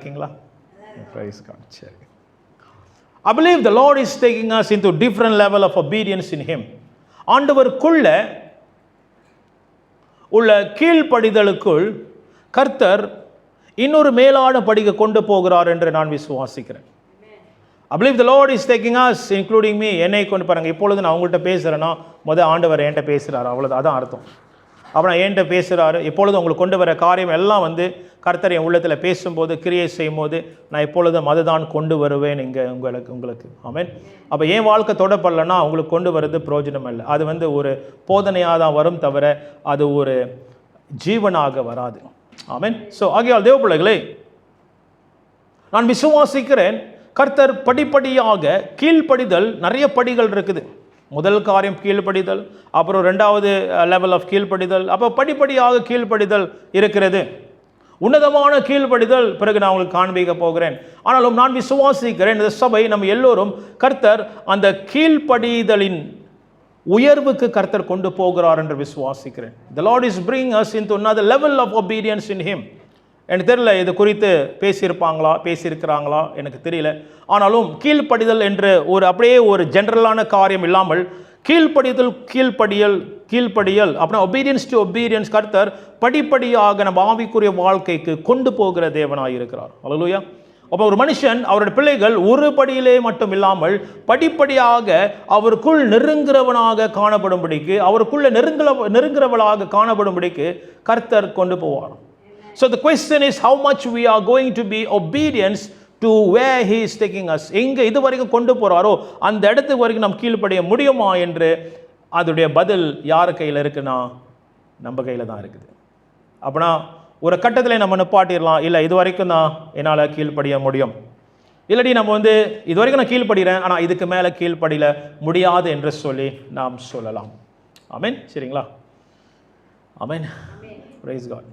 இருக்கீங்களா? Praise God. சரி. I believe the Lord is taking us into different level of obedience in Him. ஆண்டவருக்குள்ள உள்ள கீழ்ப்படிதலுக்குள் கர்த்தர் இன்னொரு மேலான படிக்கு கொண்டு போகிறார் என்று நான் விசுவாசிக்கிறேன். I believe the Lord is taking us, including me. என்னை கொண்டு பாருங்க, இப்பொழுது நான் உங்கள்கிட்ட பேசுகிறேன்னா ஆண்டவர் என்கிட்ட பேசுகிறாரு, அவ்வளோதான். அதான் அர்த்தம். அப்புறம் என்கிட்ட பேசுகிறாரு. இப்பொழுது உங்களுக்கு கொண்டு வர காரியம் எல்லாம் கர்த்தர் என் உள்ளத்தில் பேசும்போது, கிரியை செய்யும் போது நான் எப்பொழுதும் அதுதான் கொண்டு வருவேன் இங்கே உங்களுக்கு. ஆமென். அப்போ என் வாழ்க்கை தொடப்படலைன்னா உங்களுக்கு கொண்டு வர்றது பிரயோஜனம் இல்லை. அது ஒரு போதனையாக தான் வரும் தவிர அது ஒரு ஜீவனாக வராது. ஆமென். ஸோ ஆகையால் தேவ பிள்ளைகளே, நான் விசுவாசிக்கிறேன் கர்த்தர் படிப்படியாக கீழ்ப்படிதல், நிறைய படிகள் இருக்குது. முதல் காரியம் கீழ்ப்படிதல், அப்புறம் ரெண்டாவது லெவல் ஆஃப் கீழ்ப்படிதல், அப்போ படிப்படியாக கீழ்ப்படிதல் இருக்கிறது. உன்னதமான கீழ்ப்படிதல் பிறகு நான் உங்களுக்கு காண்பிக்க போகிறேன். ஆனாலும் நான் விசுவாசிக்கிறேன் இந்த சபை நம்ம எல்லோரும் கர்த்தர் அந்த கீழ்ப்படிதலின் உயர்வுக்கு கர்த்தர் கொண்டு போகிறார் என்று விசுவாசிக்கிறேன். The Lord is bringing us into another level of obedience in Him. எனக்கு தெரியல இது குறித்து பேசியிருக்கிறாங்களா எனக்கு தெரியல. ஆனாலும் கீழ்ப்படிதல் என்று அப்படியே ஒரு ஜென்ரலான காரியம் இல்லாமல் கீழ்ப்படியல் அப்படின்னா ஒபீடியன்ஸ் டு ஒபீடியன்ஸ் கர்த்தர் படிப்படியாக நம்ம ஆவிக்குரிய வாழ்க்கைக்கு கொண்டு போகிற தேவனாக இருக்கிறார். அல்லேலூயா. அப்போ ஒரு மனுஷன் அவருடைய பிள்ளைகள் ஒரு படியிலே மட்டும் இல்லாமல் படிப்படியாக அவருக்குள் நெருங்குறவனாக காணப்படும்படிக்கு, அவருக்குள்ள நெருங்குறவளாக காணப்படும்படிக்கு கர்த்தர் கொண்டு போவார். So the question is how much we are going to be obedience to where He is taking us. எங்கே இது வரைக்கும் கொண்டு போகிறாரோ அந்த இடத்துக்கு வரைக்கும் நாம் கீழ்ப்படிய முடியுமா என்று அதோடைய பதில் யார் கையில் இருக்குன்னா நம்ம கையில் தான் இருக்குது. அப்படின்னா ஒரு கட்டத்தில் நம்ம நிப்பாட்டிடலாம், இல்லை இது வரைக்கும் தான் என்னால் கீழ்ப்படிய முடியும், இல்லாட்டி நம்ம இது வரைக்கும் நான் கீழ்ப்படுகிறேன் ஆனால் இதுக்கு மேலே கீழ்ப்படிய முடியாது என்று சொல்லி நாம் சொல்லலாம். ஆமென். சரிங்களா? ஆமென். Praise God.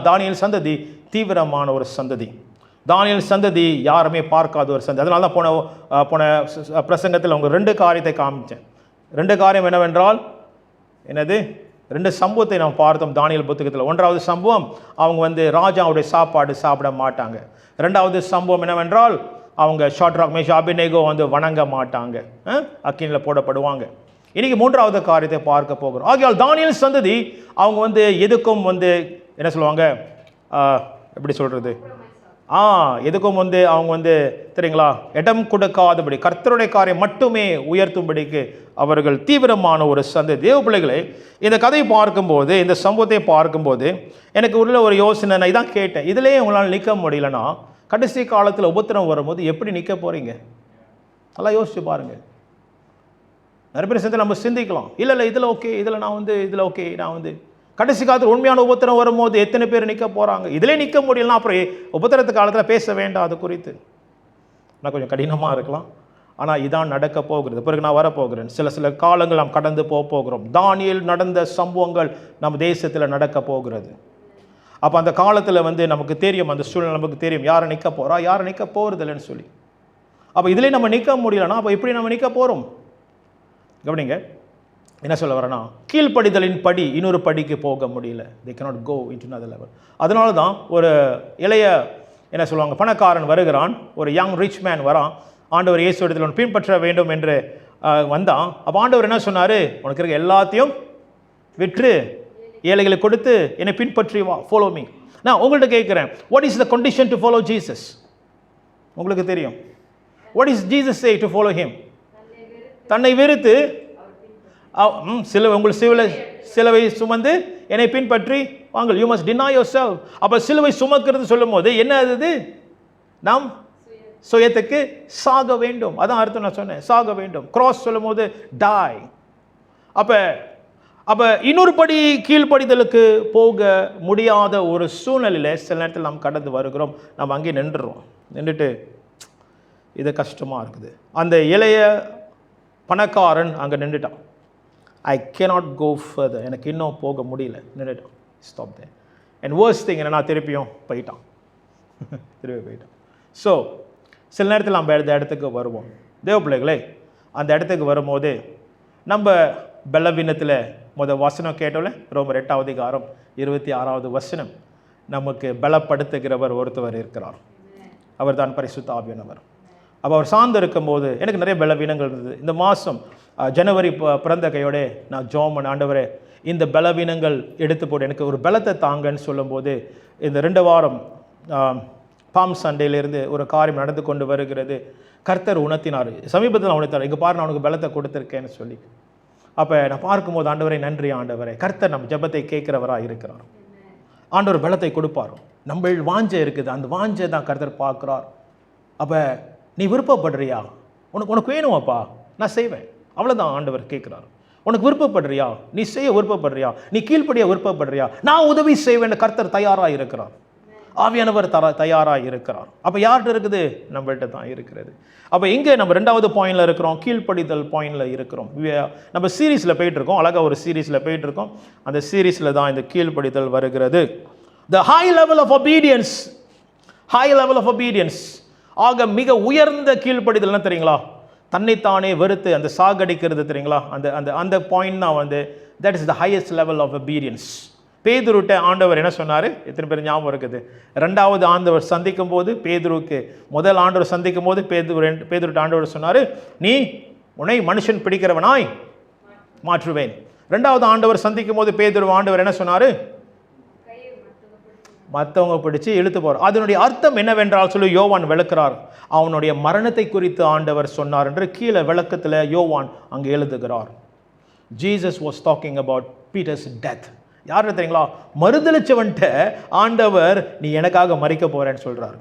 தானியேல் சந்ததி தீவிரமான ஒரு சந்ததி. தானியேல் சந்ததி யாருமே பார்க்காத ஒரு சந்ததி. அதனால தான் போன பிரசங்கத்தில் அவங்க 2 காரியத்தை காமிச்சேன். 2 காரியம் என்னவென்றால் என்னது, 2 சம்பவத்தை நாம் பார்த்தோம் தானியேல் புத்தகத்தில். 1வது சம்பவம் அவங்க ராஜாவுடைய சாப்பாடு சாப்பிட மாட்டாங்க. 2வது சம்பவம் என்னவென்றால் அவங்க ஷாட்ராக் மேஷாக் அபேத்நேகோ வணங்க மாட்டாங்க, அக்கினியில் போடப்படுவாங்க. இன்னைக்கு 3வது காரியத்தை பார்க்க போகிறோம். ஆகையால் தானியேல் சந்ததி அவங்க எதுக்கும் என்ன சொல்லுவாங்க, எப்படி சொல்கிறது, எதுக்கும் அவங்க தெரியுங்களா, இடம் கொடுக்காதபடி கர்த்தருடைய காரியம் மட்டுமே உயர்த்தும்படிக்கு அவர்கள் தீவிரமான ஒரு சந்ததி. தேவ பிள்ளைகளை, இந்த கதையை பார்க்கும்போது, இந்த சம்பவத்தை பார்க்கும்போது எனக்கு உள்ள ஒரு யோசனை, நான் இதான் கேட்டேன், இதிலே உங்களால் நிற்க முடியலன்னா கடைசி காலத்தில் உபத்திரம் வரும்போது எப்படி நிற்க போகிறீங்க? நல்லா யோசிச்சு பாருங்கள். நிறைய பேர் சேர்ந்து நம்ம சிந்திக்கலாம், இல்லை இதில் ஓகே, இதில் நான் இதில் ஓகே, நான் கடைசி காலத்தில் உண்மையான உபத்திரம் வரும்போது எத்தனை பேர் நிற்க போகிறாங்க? இதிலே நிற்க முடியலன்னா அப்புறம் உபத்திரத்து காலத்தில் பேச வேண்டாம் அது குறித்து. நான் கொஞ்சம் கடினமாக இருக்கலாம், ஆனால் இதான் நடக்க போகிறது. பிறகு நான் வரப்போகிறேன். சில காலங்கள் நாம் கடந்து போகிறோம். தானியேல் நடந்த சம்பவங்கள் நம்ம தேசத்தில் நடக்க போகிறது. அப்போ அந்த காலத்தில் நமக்கு தெரியும், அந்த சூழ்நிலை நமக்கு தெரியும், யாரை நிற்க போகிறா, யாரை நிற்க போகிறது இல்லைன்னு சொல்லி. அப்போ இதிலே நம்ம நிற்க முடியலன்னா அப்போ எப்படி நம்ம நிற்க போகிறோம்? கவனிங்க, என்ன சொல்ல வரேன்னா, கீழ்ப்படிதலின் படி இன்னொரு படிக்கு போக முடியல. they cannot go into another level. அதனால தான் ஒரு இளைய என்ன சொல்லுவாங்க, பணக்காரன் வருகிறான், ஒரு யங் ரிச் மேன் வரான், ஆண்டவர் இயேசு இடத்தில் பின்பற்ற வேண்டும் என்று வந்தான். அப்போ ஆண்டவர் என்ன சொன்னார், உனக்கு இருக்க எல்லாத்தையும் விற்று ஏழைகளை கொடுத்து என்னை பின்பற்றி வா, ஃபாலோ மீ. நான் உங்கள்கிட்ட கேட்குறேன், what is the condition to follow Jesus? உங்களுக்கு தெரியும். What is Jesus say to follow him? தன்னை வெறுத்து உங்கள் சிலுவை சுமந்து என்னை பின்பற்றி வாங்கள். You must deny your self. அப்போ சிலுவை சுமக்கிறது சொல்லும் போது என்ன அது? நாம் சுயத்துக்கு சாக வேண்டும். அதான் அர்த்தம். நான் சொன்னேன் சாக வேண்டும். கிராஸ் சொல்லும் போது டாய். அப்போ இன்னொரு படி கீழ்ப்படிதலுக்கு போக முடியாத ஒரு சூழ்நிலையில் சில நேரத்தில் நாம் கடந்து வருகிறோம். நம்ம அங்கே நின்றுட்டு இது கஷ்டமாக இருக்குது. அந்த இளைய பணக்காரன் அங்கே நின்றுட்டான். ஐ கேனாட் கோ ஃபர்தர், எனக்கு இன்னும் போக முடியல, நின்றுட்டான். Stop there. And worst thing என்னன்னா திருப்பி போயிட்டான். ஸோ சில நேரத்தில் நம்ம இந்த இடத்துக்கு வருவோம். தேவ பிள்ளைகளே, அந்த இடத்துக்கு வரும்போது நம்ம பலவீனத்தில் வசனம் கேட்டோம்ல, ரோமர் 8வது அதிகாரம் 26வது வசனம். நமக்கு பலப்படுத்துகிறவர் ஒருத்தவர் இருக்கிறார். அவர் தான் பரிசுத்த ஆவியானவர். அப்போ அவர் சார்ந்து இருக்கும்போது எனக்கு நிறைய பலவீனங்கள் இருந்தது. இந்த மாதம் ஜனவரி பிறந்த கையோட நான் ஜோமன் ஆண்டவரே இந்த பலவீனங்கள் எடுத்து போட்டு எனக்கு ஒரு பலத்தை தாங்கன்னு சொல்லும்போது இந்த 2 வாரம் பாம் சண்டேலேருந்து ஒரு காரியம் நடந்து கொண்டு வருகிறது. கர்த்தர் உணர்த்தினார், சமீபத்தில் உணர்த்தினார், இங்கே பாரு நான் உனக்கு பலத்தை கொடுத்துருக்கேன்னு சொல்லி. அப்போ நான் பார்க்கும்போது ஆண்டவரை நன்றி ஆண்டவரே, கர்த்தர் நம்ம ஜெபத்தை கேட்குறவராக இருக்கிறார். ஆண்டவர் பலத்தை கொடுப்பார். நம்ம வாஞ்சை இருக்குது, அந்த வாஞ்சை தான் கர்த்தர் பார்க்குறார். அப்போ நீ விருப்பப்படுறியா, உனக்கு வேணுமாப்பா நான் செய்வேன், அவ்வளோதான் ஆண்டவர் கேட்குறார். உனக்கு விருப்பப்படுறியா, நீ செய்ய விருப்பப்படுறியா, நீ கீழ்ப்படிய விருப்பப்படுறியா, நான் உதவி செய்வேன். கர்த்தர் தயாராக இருக்கிறார், ஆவியானவர் தயாராக இருக்கிறார். அப்போ யார்கிட்ட இருக்குது, நம்மள்கிட்ட தான் இருக்கிறது. அப்போ இங்கே நம்ம 2வது பாயிண்டில் இருக்கிறோம், கீழ்ப்படிதல் பாயிண்டில் இருக்கிறோம். நம்ம சீரீஸில் போயிட்டுருக்கோம், அழகாக ஒரு சீரீஸில் போயிட்டுருக்கோம். அந்த சீரீஸில் தான் இந்த கீழ்ப்படிதல் வருகிறது. The high level of obedience, high level of obedience. ஆக மிக உயர்ந்த கீழ்ப்படிதல் என்ன தெரியுங்களா, தன்னைத்தானே வெறுத்து அந்த சாகடிக்கிறது தெரியுங்களா, அந்த அந்த அந்த பாயிண்ட் தான் வந்து that is the highest level of obedience. பேதுருட்ட ஆண்டவர் என்ன சொன்னார், எத்தனை பேர் ஞாபகம் இருக்குது? 2வது ஆண்டவர் சந்திக்கும் போது பேதுருக்கு, முதல் ஆண்டவர் சந்திக்கும் போது பேதுருட்ட ஆண்டவர் சொன்னார், நீ உன்னை மனுஷன் பிடிக்கிறவனாய் மாற்றுவேன். 2வது ஆண்டவர் சந்திக்கும் போது பேதுரு ஆண்டவர் என்ன சொன்னார், மற்றவங்க பிடிச்சி இழுத்து போகிறார். அதனுடைய அர்த்தம் என்னவென்றால் சொல்லி யோவான் விளக்குறார், அவனுடைய மரணத்தை குறித்து ஆண்டவர் சொன்னார் என்று கீழே விளக்கத்தில் யோவான் அங்கே எழுதுகிறார். Jesus was talking about Peter's death. யார் தெரியுங்களா, மறுதளிச்சவன்ட்ட ஆண்டவர் நீ எனக்காக மறிக்க போகிறேன்னு சொல்கிறார்.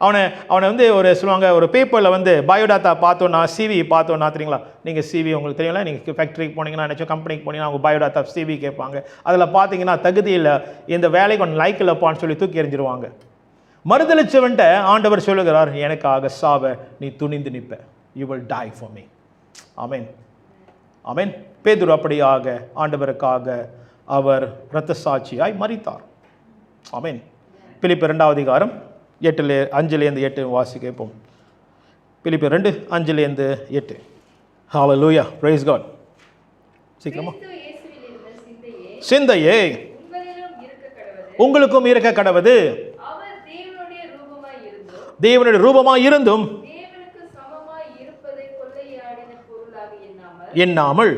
அவனை வந்து ஒரு சொல்லுவாங்க, ஒரு பேப்பரில் வந்து பயோடாட்டா பார்த்தோன்னா, சிவி பார்த்தோன்னா தெரியுங்களா, நீங்கள் சிவி உங்களுக்கு தெரியுங்களா, நீங்கள் ஃபேக்ட்ரிக்கு போனீங்கன்னா நினச்சோம், கம்பெனிக்கு போனீங்கன்னா அவங்க பயோடாட்டா சிவி கேட்பாங்க. அதில் பார்த்தீங்கன்னா தகுதியில் இந்த வேலைக்கு ஒன்று லைக் இல்லைப்பான்னு சொல்லி தூக்கி எறிஞ்சிருவாங்க. மறுதளிச்சவன்ட்ட ஆண்டவர் சொல்லுகிறார், எனக்காக சாவ நீ துணிந்து நிற்ப, you will die for me. ஆமென், ஆமென். பேதுரு அப்படியாக ஆண்டவருக்காக அவர் இரத்த சாட்சியாய் மரித்தார். ஆமென். பிலிப்பியர் 2வது அதிகாரம் 5-8 வாசி கேட்போம். பிலிப்பியர் 2:5-8. ஹல்லேலூயா, பிரைஸ் காட். சீக்கிரமா. சிந்தையே உங்களுக்கும் இருக்க கடவது, தேவனுடைய ரூபமாய் இருந்தும் எண்ணாமல்.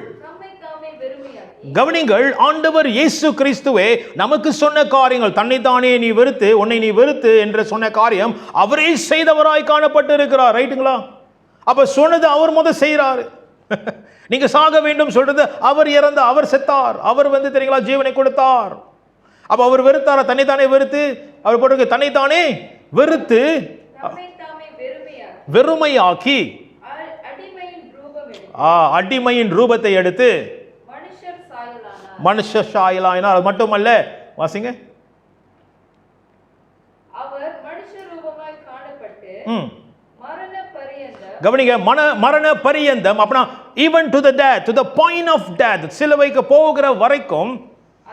கவனிங்கள், ஆண்டவர் இயேசு கிறிஸ்துவே நமக்கு சொன்ன காரியங்கள், தன்னைத்தானே நீ வெறுத்து உன்னை நீ வெறுத்து என்று சொன்ன காரியம் அவரே செய்தவராய் காணப்பட்டு இருக்கிறார். ரைட்டுங்களா? அப்ப சொன்னது அவர் முதல் செய்யறாரு. நீங்க சாக வேண்டும் சொல்றது அவர் இறந்த, அவர் செத்தார், அவர் வந்து தெரியுங்களா ஜீவனை கொடுத்தார். அப்ப அவர் வெறுத்தார, தன்னைத்தானே வெறுத்து, அவர் போட்டு தன்னைத்தானே வெறுத்து வெறுமையாக்கி அடிமையின் ரூபத்தை எடுத்து மனுஷ சாயலாயினார். அது மட்டுமல்ல, வாசிங்க. கவனிங்க, மரண பரியந்தம் அப்படின்னா even to the death, to the point of death, சிலுவைக்கு போகிற வரைக்கும்,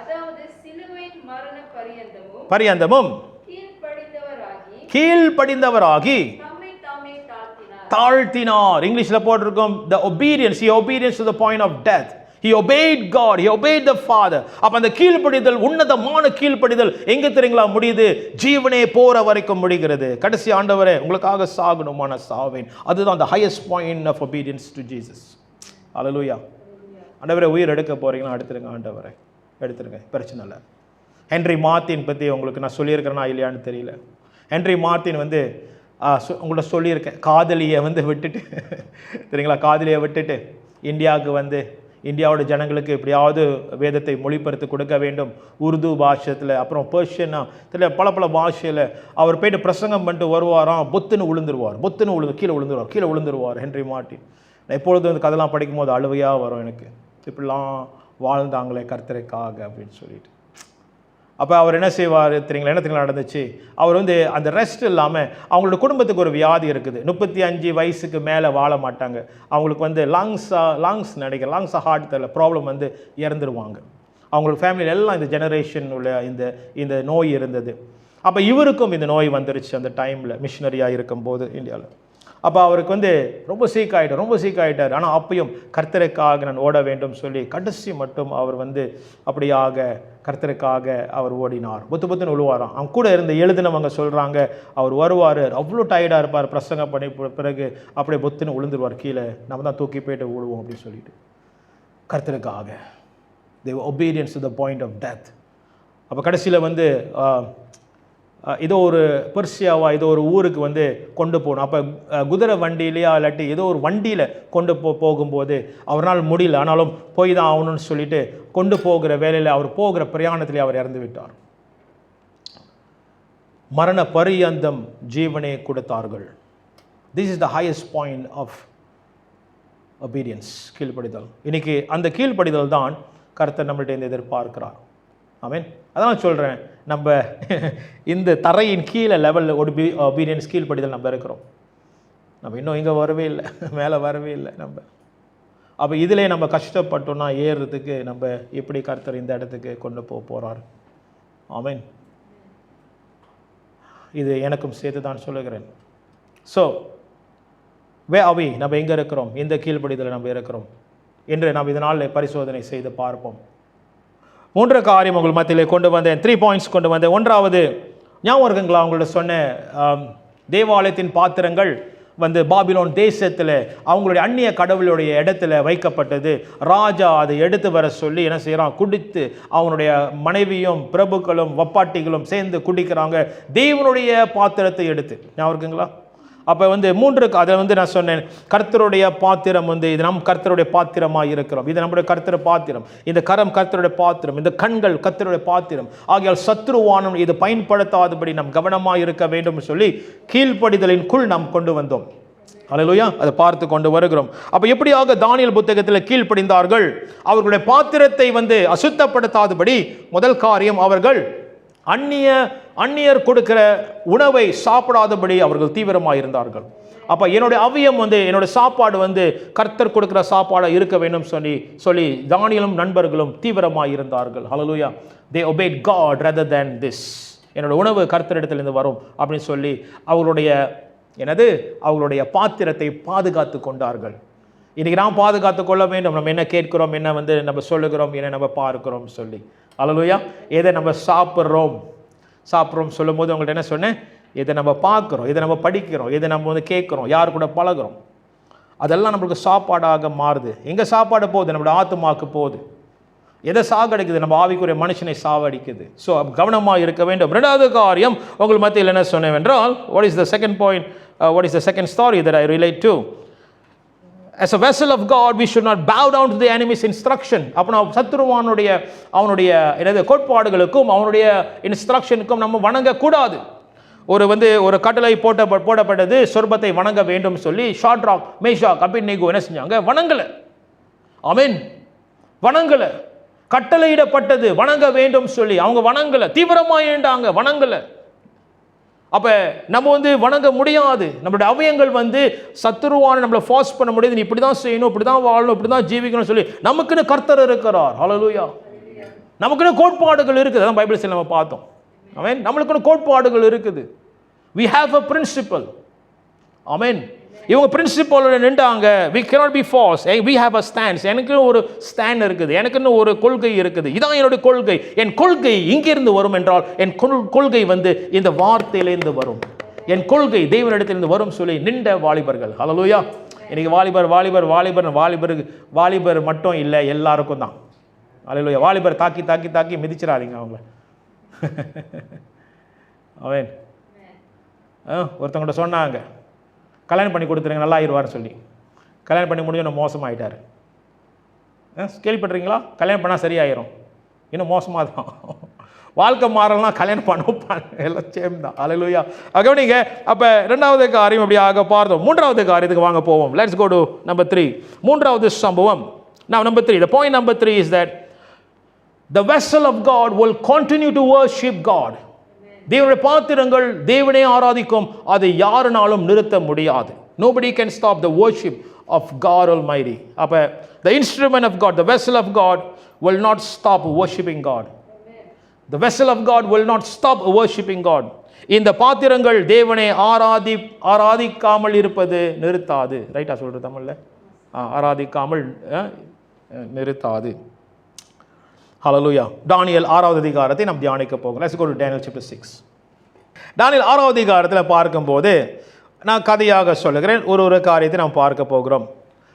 அதாவது சிலுவையின் மரண பரியந்தமும் கீழ்ப்படிந்தவராகி தாழ்த்தினார். இங்கிலீஷ்ல போட்டிருக்கும் the obedience, he obedience to the point of death. He obeyed God, he obeyed the Father. அப்ப அந்த கீழ்ப்படிதல், உன்னதமான கீழ்ப்படிதல் எங்க தெரியுங்களா முடியுது? ஜீவனே போற வரைக்கும் முடிகிறது. கடைசி ஆண்டவரே உங்களுக்காக சாகணுமா நான் சாவேன். அதுதான் the highest point of obedience to Jesus. ஹல்லேலூயா. ஆண்டவரே உயிர் எடுக்க போறீங்களா, எடுத்துருங்க ஆண்டவரே, எடுத்துருங்க, பிரச்சனை இல்லை. ஹென்றி மார்ட்டின் பற்றி உங்களுக்கு நான் சொல்லியிருக்கிறேன்னா இல்லையான்னு தெரியல. ஹென்றி மார்ட்டின் வந்து உங்கள்ட்ட சொல்லியிருக்கேன், காதலியை வந்து விட்டுட்டு சரிங்களா, காதலியை விட்டுட்டு இந்தியாவுக்கு வந்து இந்தியாவோட ஜனங்களுக்கு எப்படியாவது வேதத்தை மொழிபெயர்த்து கொடுக்க வேண்டும், உருது பாஷத்தில், அப்புறம் பெர்ஷியனா தெரியல, பல பாஷையில் அவர் போய்ட்டு பிரசங்கம் பண்ணிட்டு வருவாராம். பொத்துன்னு கீழே விழுந்துருவார் ஹென்றி மார்ட்டின். நான் எப்பொழுது வந்து கதெல்லாம் படிக்கும் போது அழுவையாக வரும் எனக்கு, இப்படிலாம் வாழ்ந்தாங்களே கர்த்தருக்காக அப்படின்னு சொல்லிட்டு. அப்போ அவர் என்ன செய்வார் தெரியுங்களா, என்ன தெரியுங்களா நடந்துச்சு? அவர் வந்து அந்த ரெஸ்ட் இல்லாமல், அவங்களோட குடும்பத்துக்கு ஒரு வியாதி இருக்குது, 35 வயசுக்கு மேலே வாழ மாட்டாங்க. அவங்களுக்கு வந்து லங்ஸ் ஹார்ட் ப்ராப்ளம் வந்து இறந்துருவாங்க. அவங்களோட ஃபேமிலியில் எல்லாம் இந்த ஜெனரேஷன் உள்ள இந்த நோய் இருந்தது. அப்போ இவருக்கும் இந்த நோய் வந்துருச்சு அந்த டைமில், மிஷினரியாக இருக்கும்போது இந்தியாவில். அப்போ அவருக்கு வந்து ரொம்ப சீக் ஆகிட்டார். ஆனால் அப்பயும் கர்த்தருக்காக நான் ஓட வேண்டும் சொல்லி கடைசி மட்டும் அவர் வந்து அப்படியாக கர்த்தருக்காக அவர் ஓடினார். புத்துன்னு விழுவாராம். அவன் கூட இருந்து எழுதினவங்க சொல்கிறாங்க, அவர் வருவார், அவ்வளோ டயர்டாக இருப்பார், பிரசங்கம் பண்ணி பிறகு அப்படியே புத்துன்னு விழுந்துருவார் கீழே. நம்ம தான் தூக்கி போய்ட்டு விழுவோம் அப்படின்னு சொல்லிட்டு கர்த்தருக்காக. they were obedience to the point of death. அப்போ கடைசியில் வந்து ஏதோ ஒரு பெர்சியாவா ஏதோ ஒரு ஊருக்கு வந்து கொண்டு போகணும். அப்போ குதிரை வண்டியிலையா இல்லாட்டி ஏதோ ஒரு வண்டியில் கொண்டு போகும்போது அவரால் முடியல, ஆனாலும் போய் தான் ஆகணும்னு சொல்லிட்டு கொண்டு போகிற வேலையில் அவர் போகிற பிரயாணத்திலே அவர் இறந்து விட்டார். மரண பரியந்தம் ஜீவனை கொடுத்தார்கள். This is the highest point of obedience, கீழ்ப்படிதல். இன்னைக்கு அந்த கீழ்ப்படிதல் தான் கர்த்தர் நம்மள்ட்ட எதிர்பார்க்கிறார். ஆமென். அதான் சொல்கிறேன், நம்ம இந்த தரையின் கீழே லெவலில் obedience கீழ்ப்படிதல் நம்ம இருக்கிறோம். நம்ம இன்னும் இங்கே வரவே இல்லை, மேலே வரவே இல்லை நம்ம. அப்போ இதிலே நம்ம கஷ்டப்பட்டோம்னா ஏறுறதுக்கு நம்ம எப்படி கர்த்தர் இந்த இடத்துக்கு கொண்டு போகிறார். ஆமென். இது எனக்கும் சேர்த்து தான் சொல்லுகிறேன். ஸோ அவை நம்ம எங்கே இருக்கிறோம், இந்த கீழ்ப்படிதலில் நம்ம இருக்கிறோம் என்று நாம் இதனால் பரிசோதனை செய்து பார்ப்போம். 3 காரியம் உங்கள் மத்தியிலே கொண்டு வந்தேன், 3 பாயிண்ட்ஸ் கொண்டு வந்தேன். 1வது, ஞாபகம் இருக்குங்களா உங்கள்ட்ட சொன்ன தேவாலயத்தின் பாத்திரங்கள் வந்து பாபிலோன் தேசத்தில் அவங்களுடைய அந்நிய கடவுளுடைய இடத்துல வைக்கப்பட்டது. ராஜா அதை எடுத்து வர சொல்லி என்ன செய்கிறான், குடித்து அவனுடைய மனைவியும் பிரபுக்களும் வப்பாட்டிகளும் சேர்ந்து குடிக்கிறாங்க தேவனுடைய பாத்திரத்தை எடுத்து. ஞாபகம் இருக்குங்களா? அப்போ வந்து 3 அதில் வந்து நான் சொன்னேன், கர்த்தருடைய பாத்திரம் வந்து இது நம் கர்த்தருடைய பாத்திரமாக இருக்கிறோம், இது நம்முடைய கர்த்தருடைய பாத்திரம், இந்த கரம் கர்த்தருடைய பாத்திரம், இந்த கண்கள் கர்த்தருடைய பாத்திரம். ஆகியால் சத்ருவானம் இது பயன்படுத்தாதபடி நாம் கவனமாக இருக்க வேண்டும் சொல்லி கீழ்ப்படிதலின் குள் நாம் கொண்டு வந்தோம். அல்லேலூயா. அதை பார்த்து கொண்டு வருகிறோம். அப்போ எப்படியாக தானியேல் புத்தகத்தில் கீழ்ப்படிந்தார்கள், அவர்களுடைய பாத்திரத்தை வந்து அசுத்தப்படுத்தாதபடி முதல் காரியம் அவர்கள் அந்நியர் கொடுக்கிற உணவை சாப்பிடாதபடி அவர்கள் தீவிரமாக இருந்தார்கள். அப்போ என்னுடைய அவியம் வந்து என்னோட சாப்பாடு வந்து கர்த்தர் கொடுக்கிற சாப்பாடாக இருக்க வேண்டும் சொல்லி தானியேலும் நண்பர்களும் தீவிரமாக இருந்தார்கள். ஹல்லேலூயா. they obeyed God rather than this. என்னோட உணவு கர்த்தரிடத்திலிருந்து வரும் அப்படின்னு சொல்லி அவங்களுடைய பாத்திரத்தை பாதுகாத்து கொண்டார்கள். இன்றைக்கி நாம் பாதுகாத்து கொள்ள வேண்டும். நம்ம என்ன கேட்கிறோம், என்ன வந்து நம்ம சொல்லுகிறோம், என்ன நம்ம பார்க்கிறோம் சொல்லி. அல்லேலூயா. எதை நம்ம சாப்பிட்றோம் சொல்லும் போது உங்கள்கிட்ட என்ன சொன்னேன், எதை நம்ம பார்க்குறோம், எதை நம்ம படிக்கிறோம், எதை நம்ம வந்து கேட்குறோம், யார் கூட பழகிறோம், அதெல்லாம் நம்மளுக்கு சாப்பாடாக மாறுது. எங்கே சாப்பாடு போகுது, நம்மளோட ஆத்துமாக்கு போகுது. எதை சாகடிக்குது, நம்ம ஆவிக்குரிய மனுஷனை சாவடிக்குது. ஸோ கவனமாக இருக்க வேண்டும். 2வது காரியம் உங்கள் மத்தியில் என்ன சொன்னேன் என்றால், what is the second point, what is the second story that I relate to? As a vessel of God, we should not bow down to the enemy's instruction. அப்போ நான் அவனுடைய கோட்பாடுகளுக்கும் அவனுடைய இன்ஸ்ட்ரக்ஷனுக்கும் நம்ம வணங்கக்கூடாது. ஒரு கட்டளை போடப்பட்டது, சொர்பத்தை வணங்க வேண்டும் சொல்லி ஷாட்ராக் மேஷாக் அபேத்நேகோ என்ன செஞ்சாங்க, வணங்கலை. ஆமென். வணங்கலை. கட்டளையிடப்பட்டது வணங்க வேண்டும் சொல்லி அவங்க வணங்கலை, தீவிரமாக ஏண்டாங்க, வணங்கலை. அப்போ நம்ம வந்து வணங்க முடியாது. நம்மளுடைய அவயங்கள் வந்து சத்துருவான நம்மளை ஃபோர்ஸ் பண்ண முடியாது. நீ இப்படி தான் செய்யணும், இப்படி தான் வாழணும், இப்படி தான் ஜீவிக்கணும்னு சொல்லி நமக்குன்னு கர்த்தர் இருக்கிறார். ஹல்லேலூயா. நமக்குன்னு கோட்பாடுகள் இருக்குது. அதான் பைபிள் நம்ம பார்த்தோம். ஆமென். நம்மளுக்குன்னு கோட்பாடுகள் இருக்குது. we have a principle. ஆமென். இவங்க பிரின்சிபலோட நின்றாங்க. we cannot be false. we have a stance. எனக்கு ஒரு ஸ்டாண்ட் இருக்குது, எனக்குன்னு ஒரு கொள்கை இருக்குது. இதான் என்னுடைய கொள்கை. என் கொள்கை இங்கிருந்து வரும் என்றால் என் கொள்கை வந்து இந்த வார்த்தையிலிருந்து வரும். என் கொள்கை தேவனிடத்திலிருந்து வரும் சொல்லி நின்ற வாலிபர்கள். ஹல்லேலூயா. இன்னைக்கு வாலிபர் மட்டும் இல்லை, எல்லாருக்கும் தான். ஹல்லேலூயா. வாலிபர் தாக்கி மிதிச்சிடாதீங்க அவங்கள. ஆமென். ஒருத்தவங்கள்ட்ட சொன்னாங்க, கல்யாணம் பண்ணி கொடுத்துருங்க நல்லா ஆயிடுவார்னு சொல்லி. கல்யாணம் பண்ணி முடிஞ்சு இன்னும் மோசமாகிட்டார். கேள்விப்பட்டிருக்கீங்களா? கல்யாணம் பண்ணால் சரியாயிரும், இன்னும் மோசமாக தான். வாழ்க்கை மாறலாம், கல்யாணம் பண்ண எல்லாம் சேம் தான். அல்லேலூயா. கவனிங்க. அப்போ 2வது காரியம் அப்படியாக பார்த்தோம். 3வது காரியத்துக்கு வாங்க போவோம். Let's go to number 3. 3வது சம்பவம். Now number 3, the point number 3 is that the vessel of God will continue to worship God. தேவனுடைய பாத்திரங்கள் தேவனை ஆராதிக்கும். அதை யாருனாலும் நிறுத்த முடியாது. Nobody can stop the worship of God Almighty. அப்போ the instrument of God, the vessel of God will not stop worshiping God. The vessel of God will not stop worshiping God. இந்த பாத்திரங்கள் தேவனை ஆராதிக்காமல் இருப்பது நிறுத்தாது. ரைட்டா சொல்கிறது தமிழில்? ஆராதிக்காமல் நிறுத்தாது. ஹல்லேலூயா. தானியேல் 6வது அதிகாரத்தை நாம் தியானிக்க போகிறோம். Let's go to Daniel chapter 6. தானியேல் 6வது அதிகாரத்தில் பார்க்கும்போது நான் கதையாக சொல்லுகிறேன். ஒரு காரியத்தை நாம் பார்க்க போகிறோம்.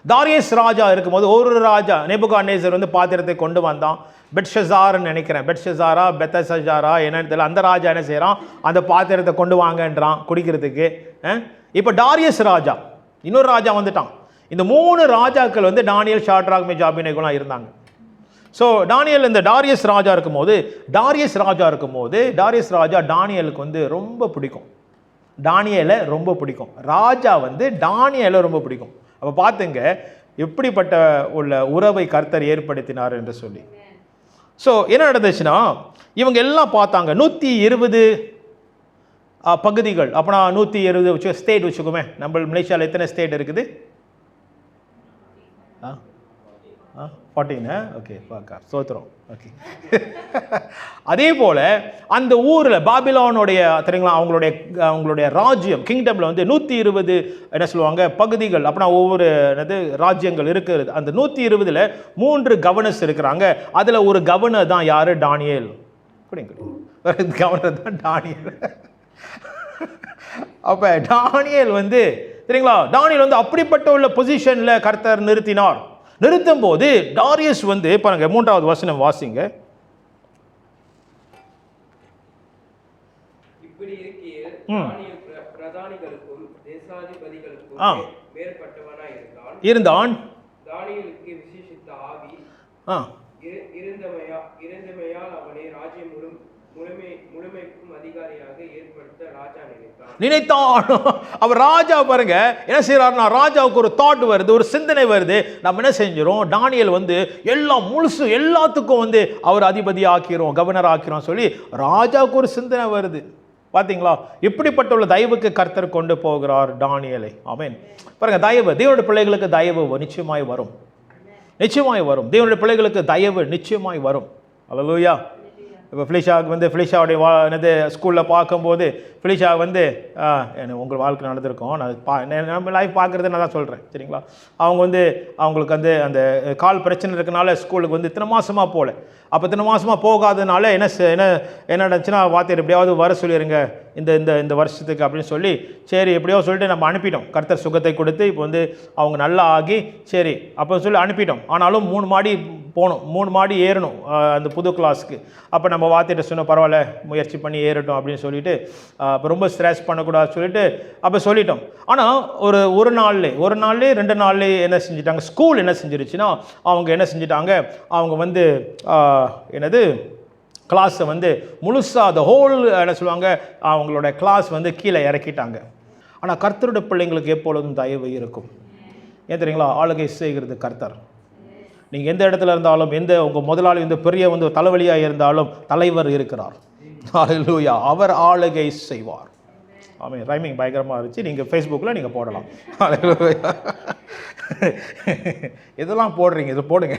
தாரியஸ் ராஜா இருக்கும்போது ஒரு ராஜா நேபுகாத்நேசர் வந்து பாத்திரத்தை கொண்டு வந்தான். பெட்ஷசார்னு நினைக்கிறேன், பெட்ஷசாரா பெத்தசஜாரா என்னன்னு தெரியல. அந்த ராஜா என்ன செய்கிறான், அந்த பாத்திரத்தை கொண்டு வாங்கன்றான் குடிக்கிறதுக்கு. இப்போ தாரியஸ் ராஜா, இன்னொரு ராஜா வந்துட்டான். இந்த 3 ராஜாக்கள் வந்து தானியேல், ஷாட்ராக், மேஷாக், ஆபேத்நேகோலாம் இருந்தாங்க. ஸோ தானியேல் இந்த தாரியஸ் ராஜா இருக்கும்போது தாரியஸ் ராஜா தானியேலுக்கு வந்து ரொம்ப பிடிக்கும். தானியேலை ரொம்ப பிடிக்கும். ராஜா வந்து தானியேலை ரொம்ப பிடிக்கும். அப்போ பார்த்துங்க எப்படிப்பட்ட உள்ள உறவை கர்த்தர் ஏற்படுத்தினார் என்று சொல்லி. ஸோ என்ன நடந்துச்சுன்னா, இவங்க எல்லாம் பார்த்தாங்க 120 பகுதிகள். அப்போனா 120 வச்சு ஸ்டேட் வச்சுக்கோமே. நம்ம மலேசியாவில் எத்தனை ஸ்டேட் இருக்குது? 14. ஓகே, சோத்திரம். ஓகே. அதே போல் அந்த ஊரில் பாபிலோனுடைய தெரியுங்களா, அவங்களுடைய ராஜ்யம் கிங்டமில் வந்து 120 என்ன சொல்லுவாங்க பகுதிகள். அப்படின்னா ஒவ்வொரு ராஜ்யங்கள் இருக்கிறது. அந்த 120ல் 3 கவர்னர்ஸ் இருக்கிறாங்க. அதில் ஒரு கவர்னர் தான் யார்? தானியேல். கவர்னர் தான் தானியேல். அப்போ தானியேல் வந்து சரிங்களா, தானியேல் வந்து அப்படிப்பட்ட உள்ள பொசிஷனில் கர்த்தர் நிறுத்தும் போது தாரியஸ் வந்து பாருங்க 3வது வசனம் வாசிங்க. இப்படி இருக்கையில் தானியேல் பிரதானிகளுக்கும் தேசாதிபதிகளுக்கும் மேற்பட்டவனாய் இருந்தான். தானியேலுக்கு விசேஷித்த ஆவி இருந்தமையால் அவனை ராஜ்யம் முழுமைக்கும் அதிகாரியாக ஏற்படுத்த ராஜா நினைத்தான். அவர் ராஜா பாருங்க என்ன செய்யறாருன்னா, ராஜாவுக்கு ஒரு தாட் வருது, ஒரு சிந்தனை வருது. நம்ம என்ன செஞ்சிடும், தானியேல் வந்து எல்லாம் முழுசு எல்லாத்துக்கும் வந்து அவர் அதிபதி ஆக்கிறோம், கவர்னர் ஆக்கிறோம் சொல்லி ராஜாவுக்கு ஒரு சிந்தனை வருது. பார்த்தீங்களா, இப்படிப்பட்ட உள்ள தயவுக்கு கர்த்தர் கொண்டு போகிறார் தானியேலை. ஆமென். பாருங்க, தயவு தேவனுடைய பிள்ளைகளுக்கு தயவு நிச்சயமாய் வரும். தேவனுடைய பிள்ளைகளுக்கு தயவு நிச்சயமாய் வரும். அல்லேலூயா. இப்போ ஃபிலிஷாவுடைய ஸ்கூலில் பார்க்கும்போது ஃபிலிஷா வந்து உங்கள் வாழ்க்கை நடந்திருக்கோம், நம்ம லைஃப் பார்க்குறது நான் தான் சொல்கிறேன் சரிங்களா. அவங்க வந்து அவங்களுக்கு வந்து அந்த கால் பிரச்சனை இருக்கனால ஸ்கூலுக்கு வந்து இத்தனை மாதமாக போகல. அப்போ இத்தனை மாதமாக போகாதனால என்ன நடந்துச்சுன்னா, வாத்தியார் எப்படியாவது வர சொல்லிடுங்க இந்த வருஷத்துக்கு அப்படின்னு சொல்லி சரி எப்படியோ சொல்லிட்டு நம்ம அனுப்பிட்டோம். கர்த்தர் சுகத்தை கொடுத்து இப்போ வந்து அவங்க நல்லா ஆகி சரி அப்போ சொல்லி அனுப்பிட்டோம். ஆனாலும் 3 மாடி போகணும், 3 மாடி ஏறணும் அந்த புது கிளாஸுக்கு. அப்போ நம்ம வாத்தியிட்ட சொன்ன பரவாயில்ல முயற்சி பண்ணி ஏறட்டும் அப்படின்னு சொல்லிட்டு அப்போ ரொம்ப ஸ்ட்ரெஸ் பண்ணக்கூடாது சொல்லிட்டு அப்போ சொல்லிட்டோம். ஆனால் ஒரு நாள்லேயே 2 நாள்லேயே என்ன செஞ்சிட்டாங்க, ஸ்கூல் என்ன செஞ்சிருச்சுன்னா, அவங்க என்ன செஞ்சிட்டாங்க, அவங்க வந்து கிளாஸை வந்து முழுசாக அந்த ஹோல் என்ன சொல்லுவாங்க அவங்களோட கிளாஸ் வந்து கீழே இறக்கிட்டாங்க. ஆனால் கர்த்தருடைய பிள்ளைங்களுக்கு எப்பொழுதும் தயவு இருக்கும். ஏன் தெரியுங்களா, ஆளுகை செய்கிறது கர்த்தர். நீங்கள் எந்த இடத்துல இருந்தாலும், உங்கள் முதலாளி வந்து பெரிய வந்து தலைவலியாக இருந்தாலும் தலைவர் இருக்கிறார். ஹல்லேலூயா. அவர் ஆளுகை செய்வார். ஆமென். ரைமிங் பயங்கரமாக இருந்துச்சு. நீங்கள் ஃபேஸ்புக்கில் நீங்கள் போடலாம். ஹல்லேலூயா. இதெல்லாம் போடுறீங்க, இது போடுங்க.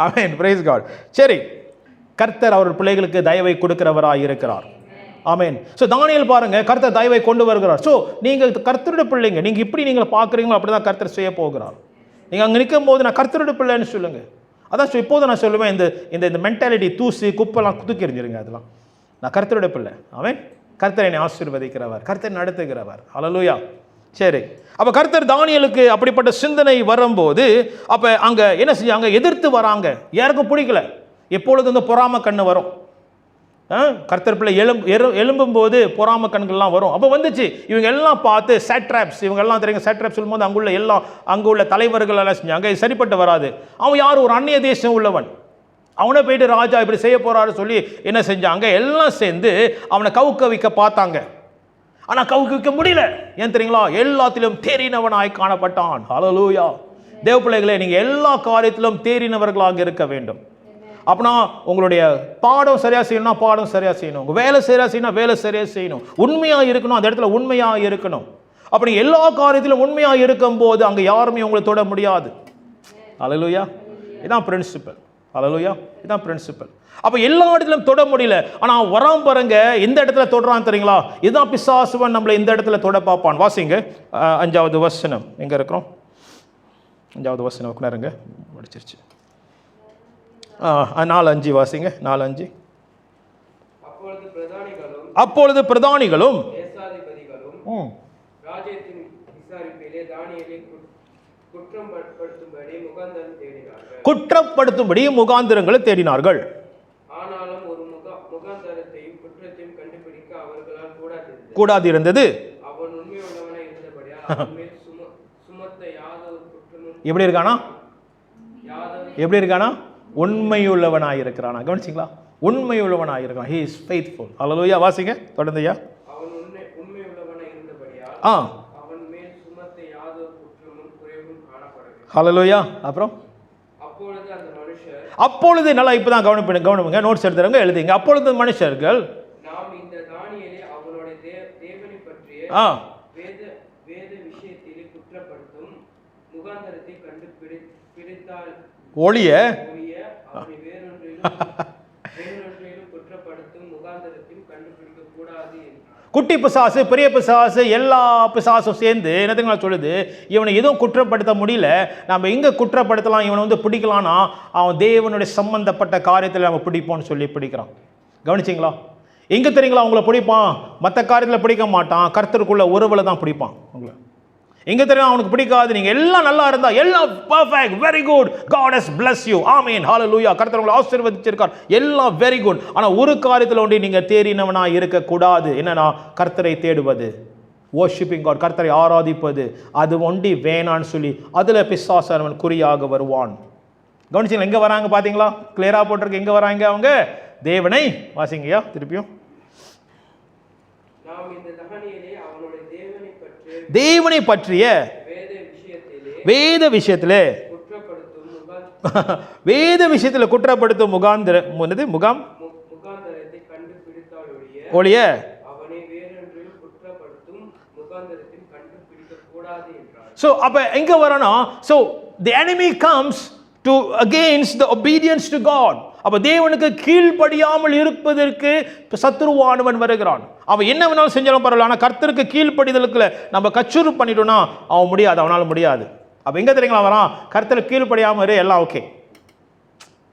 ஆமென். Praise God. சரி, கர்த்தர் அவர் பிள்ளைகளுக்கு தயவை கொடுக்கிறவராக இருக்கிறார். ஆமென். ஸோ தானியேல் பாருங்க, கர்த்தர் தயவை கொண்டு வருகிறார். ஸோ நீங்கள் கர்த்தருடைய பிள்ளைங்க, நீங்கள் இப்படி நீங்கள் பார்க்குறீங்களோ அப்படி தான் கர்த்தர் செய்ய போகிறார். நீங்கள் அங்கே நிற்கும் போது நான் கர்த்தருடைய பிள்ளைன்னு சொல்லுங்கள். அதான் இப்போது நான் சொல்லுவேன், இந்த மென்டாலிட்டி தூசி குப்பெல்லாம் தூக்கி எறிஞ்சிருங்க. அதெல்லாம் நான் கர்த்தருடைய பிள்ளை. ஆமென். கர்த்தர் என்னை ஆசீர்வதிக்கிறவர், கர்த்தர் நடத்துகிறவர். ஹல்லேலூயா. சரி, அப்போ கர்த்தர் தானியேலுக்கு அப்படிப்பட்ட சிந்தனை வரும்போது அப்போ அங்கே என்ன செஞ்சாங்க, எதிர்த்து வராங்க. யாருக்கும் பிடிக்கல. எப்பொழுது இந்த பொறாம கண்ணு வரும், கர்த்தர் பிள்ளை எழும்பும் போது பொறாம கண்கள்லாம் வரும். அப்போ வந்துச்சு. இவங்க எல்லாம் பார்த்து சாட்ராப்ஸ், இவங்க எல்லாம் தெரியுங்க, சாட்ராப்ஸ் சொல்லும்போது அங்கே உள்ள தலைவர்கள் எல்லாம் செஞ்சாங்க. இது சரிப்பட்டு வராது. அவன் யார், ஒரு அந்நிய தேசம் உள்ளவன். அவனை போயிட்டு ராஜா இப்படி செய்ய போறாரு சொல்லி என்ன செஞ்சாங்க, எல்லாம் சேர்ந்து அவனை கவுக்க பார்த்தாங்க. ஆனால் கவுக்க முடியல. ஏன் தெரியுங்களா, எல்லாத்திலும் தேறினவனாய் காணப்பட்டான். ஹல்லேலூயா. தேவ பிள்ளைகளே, நீங்கள் எல்லா காரியத்திலும் தேறினவர்களாக இருக்க வேண்டும். அப்படின்னா உங்களுடைய பாடம் சரியாக செய்யணும்னா பாடம் சரியாக செய்யணும், உங்கள் வேலை சரியாக செய்யணும் வேலை சரியாக செய்யணும், உண்மையாக இருக்கணும், அந்த இடத்துல உண்மையாக இருக்கணும். அப்படி எல்லா காரியத்திலும் உண்மையாக இருக்கும் போது அங்கே யாருமே உங்களை தொட முடியாது. ஹல்லேலூயா. இதுதான் பிரின்சிபல். ஹல்லேலூயா. இதுதான் பிரின்சிபல். அப்போ எல்லா இடத்துலையும் தொட முடியல. ஆனால் வரான் பாருங்க, எந்த இடத்துல தொடுறான் தெரியுங்களா? இதுதான் பிசாசுவன் நம்மளை இந்த இடத்துல தொட பார்ப்பான். வாசிங்க 5வது வசனம். எங்கே இருக்கிறோம்? 5வது வசனம் உட்காருங்க, முடிச்சிருச்சு. 4:5 வாசிங்க. 4:5. அப்பொழுது பிரதானிகளும் ராஜ்யத்தின் விசாரிப்பிலே தானியேலை குற்றப்படுத்தும்படி முகாந்திரங்களை தேடினார்கள். ஆனாலும் ஒரு முகாந்தரத்தையும் குற்றத்தையும் கண்டுபிடிக்க அவர்களால் கூடாதிருந்தது. அவன் உண்மையுள்ளவனாய் இருந்தபடியால் அவன் மேல் சுமத்த யாதொரு குற்றமும். எப்படி இருக்கானா? எப்படி இருக்கானா? உண்மையுள்ளவனாய் இருக்கிறானா? கவனிச்சிங்களா? உண்மையுள்ளவனாய் இருக்கான். he is faithful. ஹல்லேலூயா. வாசிங்க தொடர்ந்து. அவன் உண்மையுள்ளவனாய் இருந்தபடியால் அவன் மேல் சுமத்த யாதொரு குற்றமும் குறைவும் காணப்படவில்லை. ஹல்லேலூயா. அப்புறம் அப்பொழுது அந்த மனுஷர், அப்பொழுது நல்லா இப்பதான் கவனிப்புங்க, நோட்ஸ் எடுத்துறவங்க எழுதிங்க. அப்பொழுது மனுஷர்கள் நாம் இந்த தானியேலை அவனுடைய தேவனை பற்றிய வேத விஷயத்திலே குற்றப்படுத்தும் முகாந்தரத்தை கண்டுபிடித்தால் ஒழிய அவனை வேறொன்றிலும் குற்றப்படுத்தும் முகாந்தரத்தையும் கண்டுபிடிக்க கூடாது என்றார். குட்டி பிசாசு, பெரிய பிசாசு, எல்லா பிசாசும் சேர்ந்து என்னதுங்களா சொல்லுது, இவனை எதுவும் குற்றப்படுத்த முடியல, நம்ம எங்கே குற்றப்படுத்தலாம், இவனை வந்து பிடிக்கலாம்னா அவன் தேவனுடைய சம்பந்தப்பட்ட காரியத்தில் நம்ம பிடிப்போம்னு சொல்லி பிடிக்கிறான். கவனிச்சிங்களா? எங்கே தெரியுங்களா உங்களை பிடிப்பான்? மற்ற காரியத்தில் பிடிக்க மாட்டான், கர்த்தருக்குள்ள உறவில் தான் பிடிப்பான் உங்களை. எங்கே தெரியும் அவனுக்கு பிடிக்காது? நீங்கள் எல்லாம் நல்லா இருந்தால், எல்லாம் perfect, very good, God has bless you, ஆமீன், ஹல்லேலூயா, கர்த்தர் உங்களை ஆசீர்வதிச்சிருக்கார், எல்லாம் வெரி குட். ஆனால் ஒரு காரியத்தில் ஒன்றி நீங்கள் தேறினவனாக இருக்கக்கூடாது. என்னன்னா, கர்த்தரை தேடுவது, வர்ஷிப்பிங் காட், கர்த்தரை ஆராதிப்பது, அது ஒண்டி வேணான்னு சொல்லி அதில் பிசாசு குறியாக வருவான். கவனிச்சிங்களா? எங்கே வராங்க பார்த்தீங்களா? கிளியராக போட்டிருக்கு. எங்கே வராங்க அவங்க? தேவனை. வாசிங்கய்யா திருப்பியும். தேவனை பற்றிய வேத விஷயத்திலே வேத விஷயத்தில் குற்றப்படுத்தும் முகாம் ஒழிய So அப்ப எங்க வரணும்? So the enemy comes to against the obedience to God. அப்ப தேவனுக்கு கீழ்ப்படியாமல் இருப்பதற்கு சத்துருவானவன் வருகிறான். அவன் என்ன வேணாலும் செஞ்சாலும் பரவாயில்ல, ஆனால் கர்த்தருக்கு கீழ்ப்படிதலுக்குள்ள நம்ம கச்சுறு பண்ணிட்டோம்னா அவன் முடியாது, அவனால முடியாது. அப்ப எங்க தெரியுங்களா வரான்? கர்த்தருக்கு கீழ்ப்படியாமல் இரு, எல்லாம் ஓகே.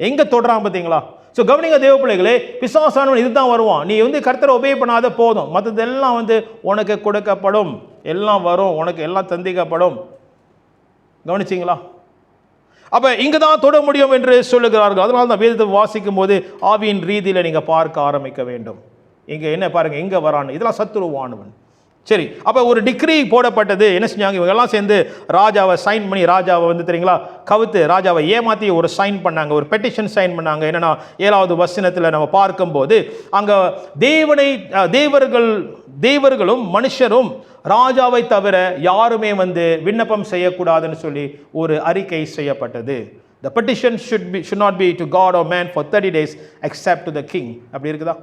எங்க தொடுறான் பார்த்தீங்களா? ஸோ கவனிங்க தேவ பிள்ளைகளே, பிசாசானவன் இதுதான் வருவான். நீ வந்து கர்த்தரை ஒபே பண்ணாத போதும், மற்றதெல்லாம் வந்து உனக்கு கொடுக்கப்படும், எல்லாம் வரும், உனக்கு எல்லாம் தந்திக்கப்படும். கவனிச்சிங்களா? அப்போ இங்கே தான் தொட முடியும் என்று சொல்லுகிறார்கள். அதனால தான் வேதத்தை வாசிக்கும் போது ஆவியின் ரீதியில் நீங்கள் பார்க்க ஆரம்பிக்க வேண்டும். இங்கே என்ன பாருங்கள், எங்கே வரான்னு, இதெல்லாம் சத்துருவானவன். சரி, அப்போ ஒரு டிகிரி போடப்பட்டது. என்ன செஞ்சாங்க? இவங்கெல்லாம் சேர்ந்து ராஜாவை சைன் பண்ணி, ராஜாவை வந்து தெரியுங்களா கவுத்து ராஜாவை ஏமாற்றி ஒரு சைன் பண்ணாங்க, ஒரு பெட்டிஷன் சைன் பண்ணாங்க. என்னன்னா 7வது வசனத்தில் நம்ம பார்க்கும்போது அங்கே தேவர்களும் மனுஷரும் ராஜாவை தவிர யாருமே வந்து விண்ணப்பம் செய்யக்கூடாதுன்னு சொல்லி ஒரு அறிக்கை செய்யப்பட்டது. The petition should not be to God or man for 30 days except to the king. அப்படி இருக்குதா?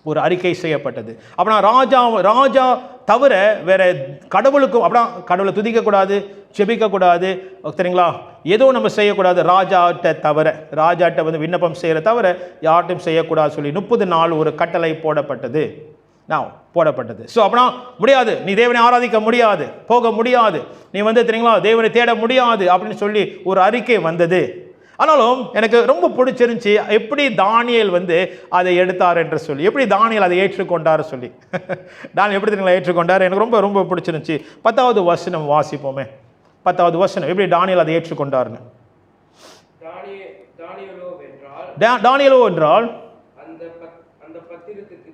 ஒரு அறிக்கை செய்யப்பட்டது. அப்படின்னா ராஜா தவிர வேற கடவுளுக்கும், அப்படின்னா கடவுளை துதிக்கக்கூடாது, செபிக்கக்கூடாது, சரிங்களா, எதுவும் நம்ம செய்யக்கூடாது ராஜாட்ட தவிர, ராஜாட்ட வந்து விண்ணப்பம் செய்கிற தவிர யார்ட்டும் செய்யக்கூடாது சொல்லி 30 நாள் ஒரு கட்டளை போடப்பட்டது. ஸோ அப்படின்னா முடியாது, நீ தேவனை ஆராதிக்க முடியாது, போக முடியாது, நீ வந்து தெரியுங்களா தேவனை தேட முடியாது அப்படின்னு சொல்லி ஒரு அறிக்கை வந்தது. ஆனாலும் எனக்கு ரொம்ப பிடிச்சிருந்துச்சி எப்படி தானியேல் வந்து அதை எடுத்தார் என்று சொல்லி, எப்படி தானியேல் அதை ஏற்றுக்கொண்டார் சொல்லி. தானியேல் எப்படி தெரியுங்களா ஏற்றுக்கொண்டார்? எனக்கு ரொம்ப ரொம்ப பிடிச்சிருந்துச்சி. 10வது வசனம் வாசிப்போமே. 10வது வசனம் எப்படி தானியேல் அதை ஏற்றுக்கொண்டார்னு. தானியேலோ என்றால் அந்த பத்திரத்துக்கு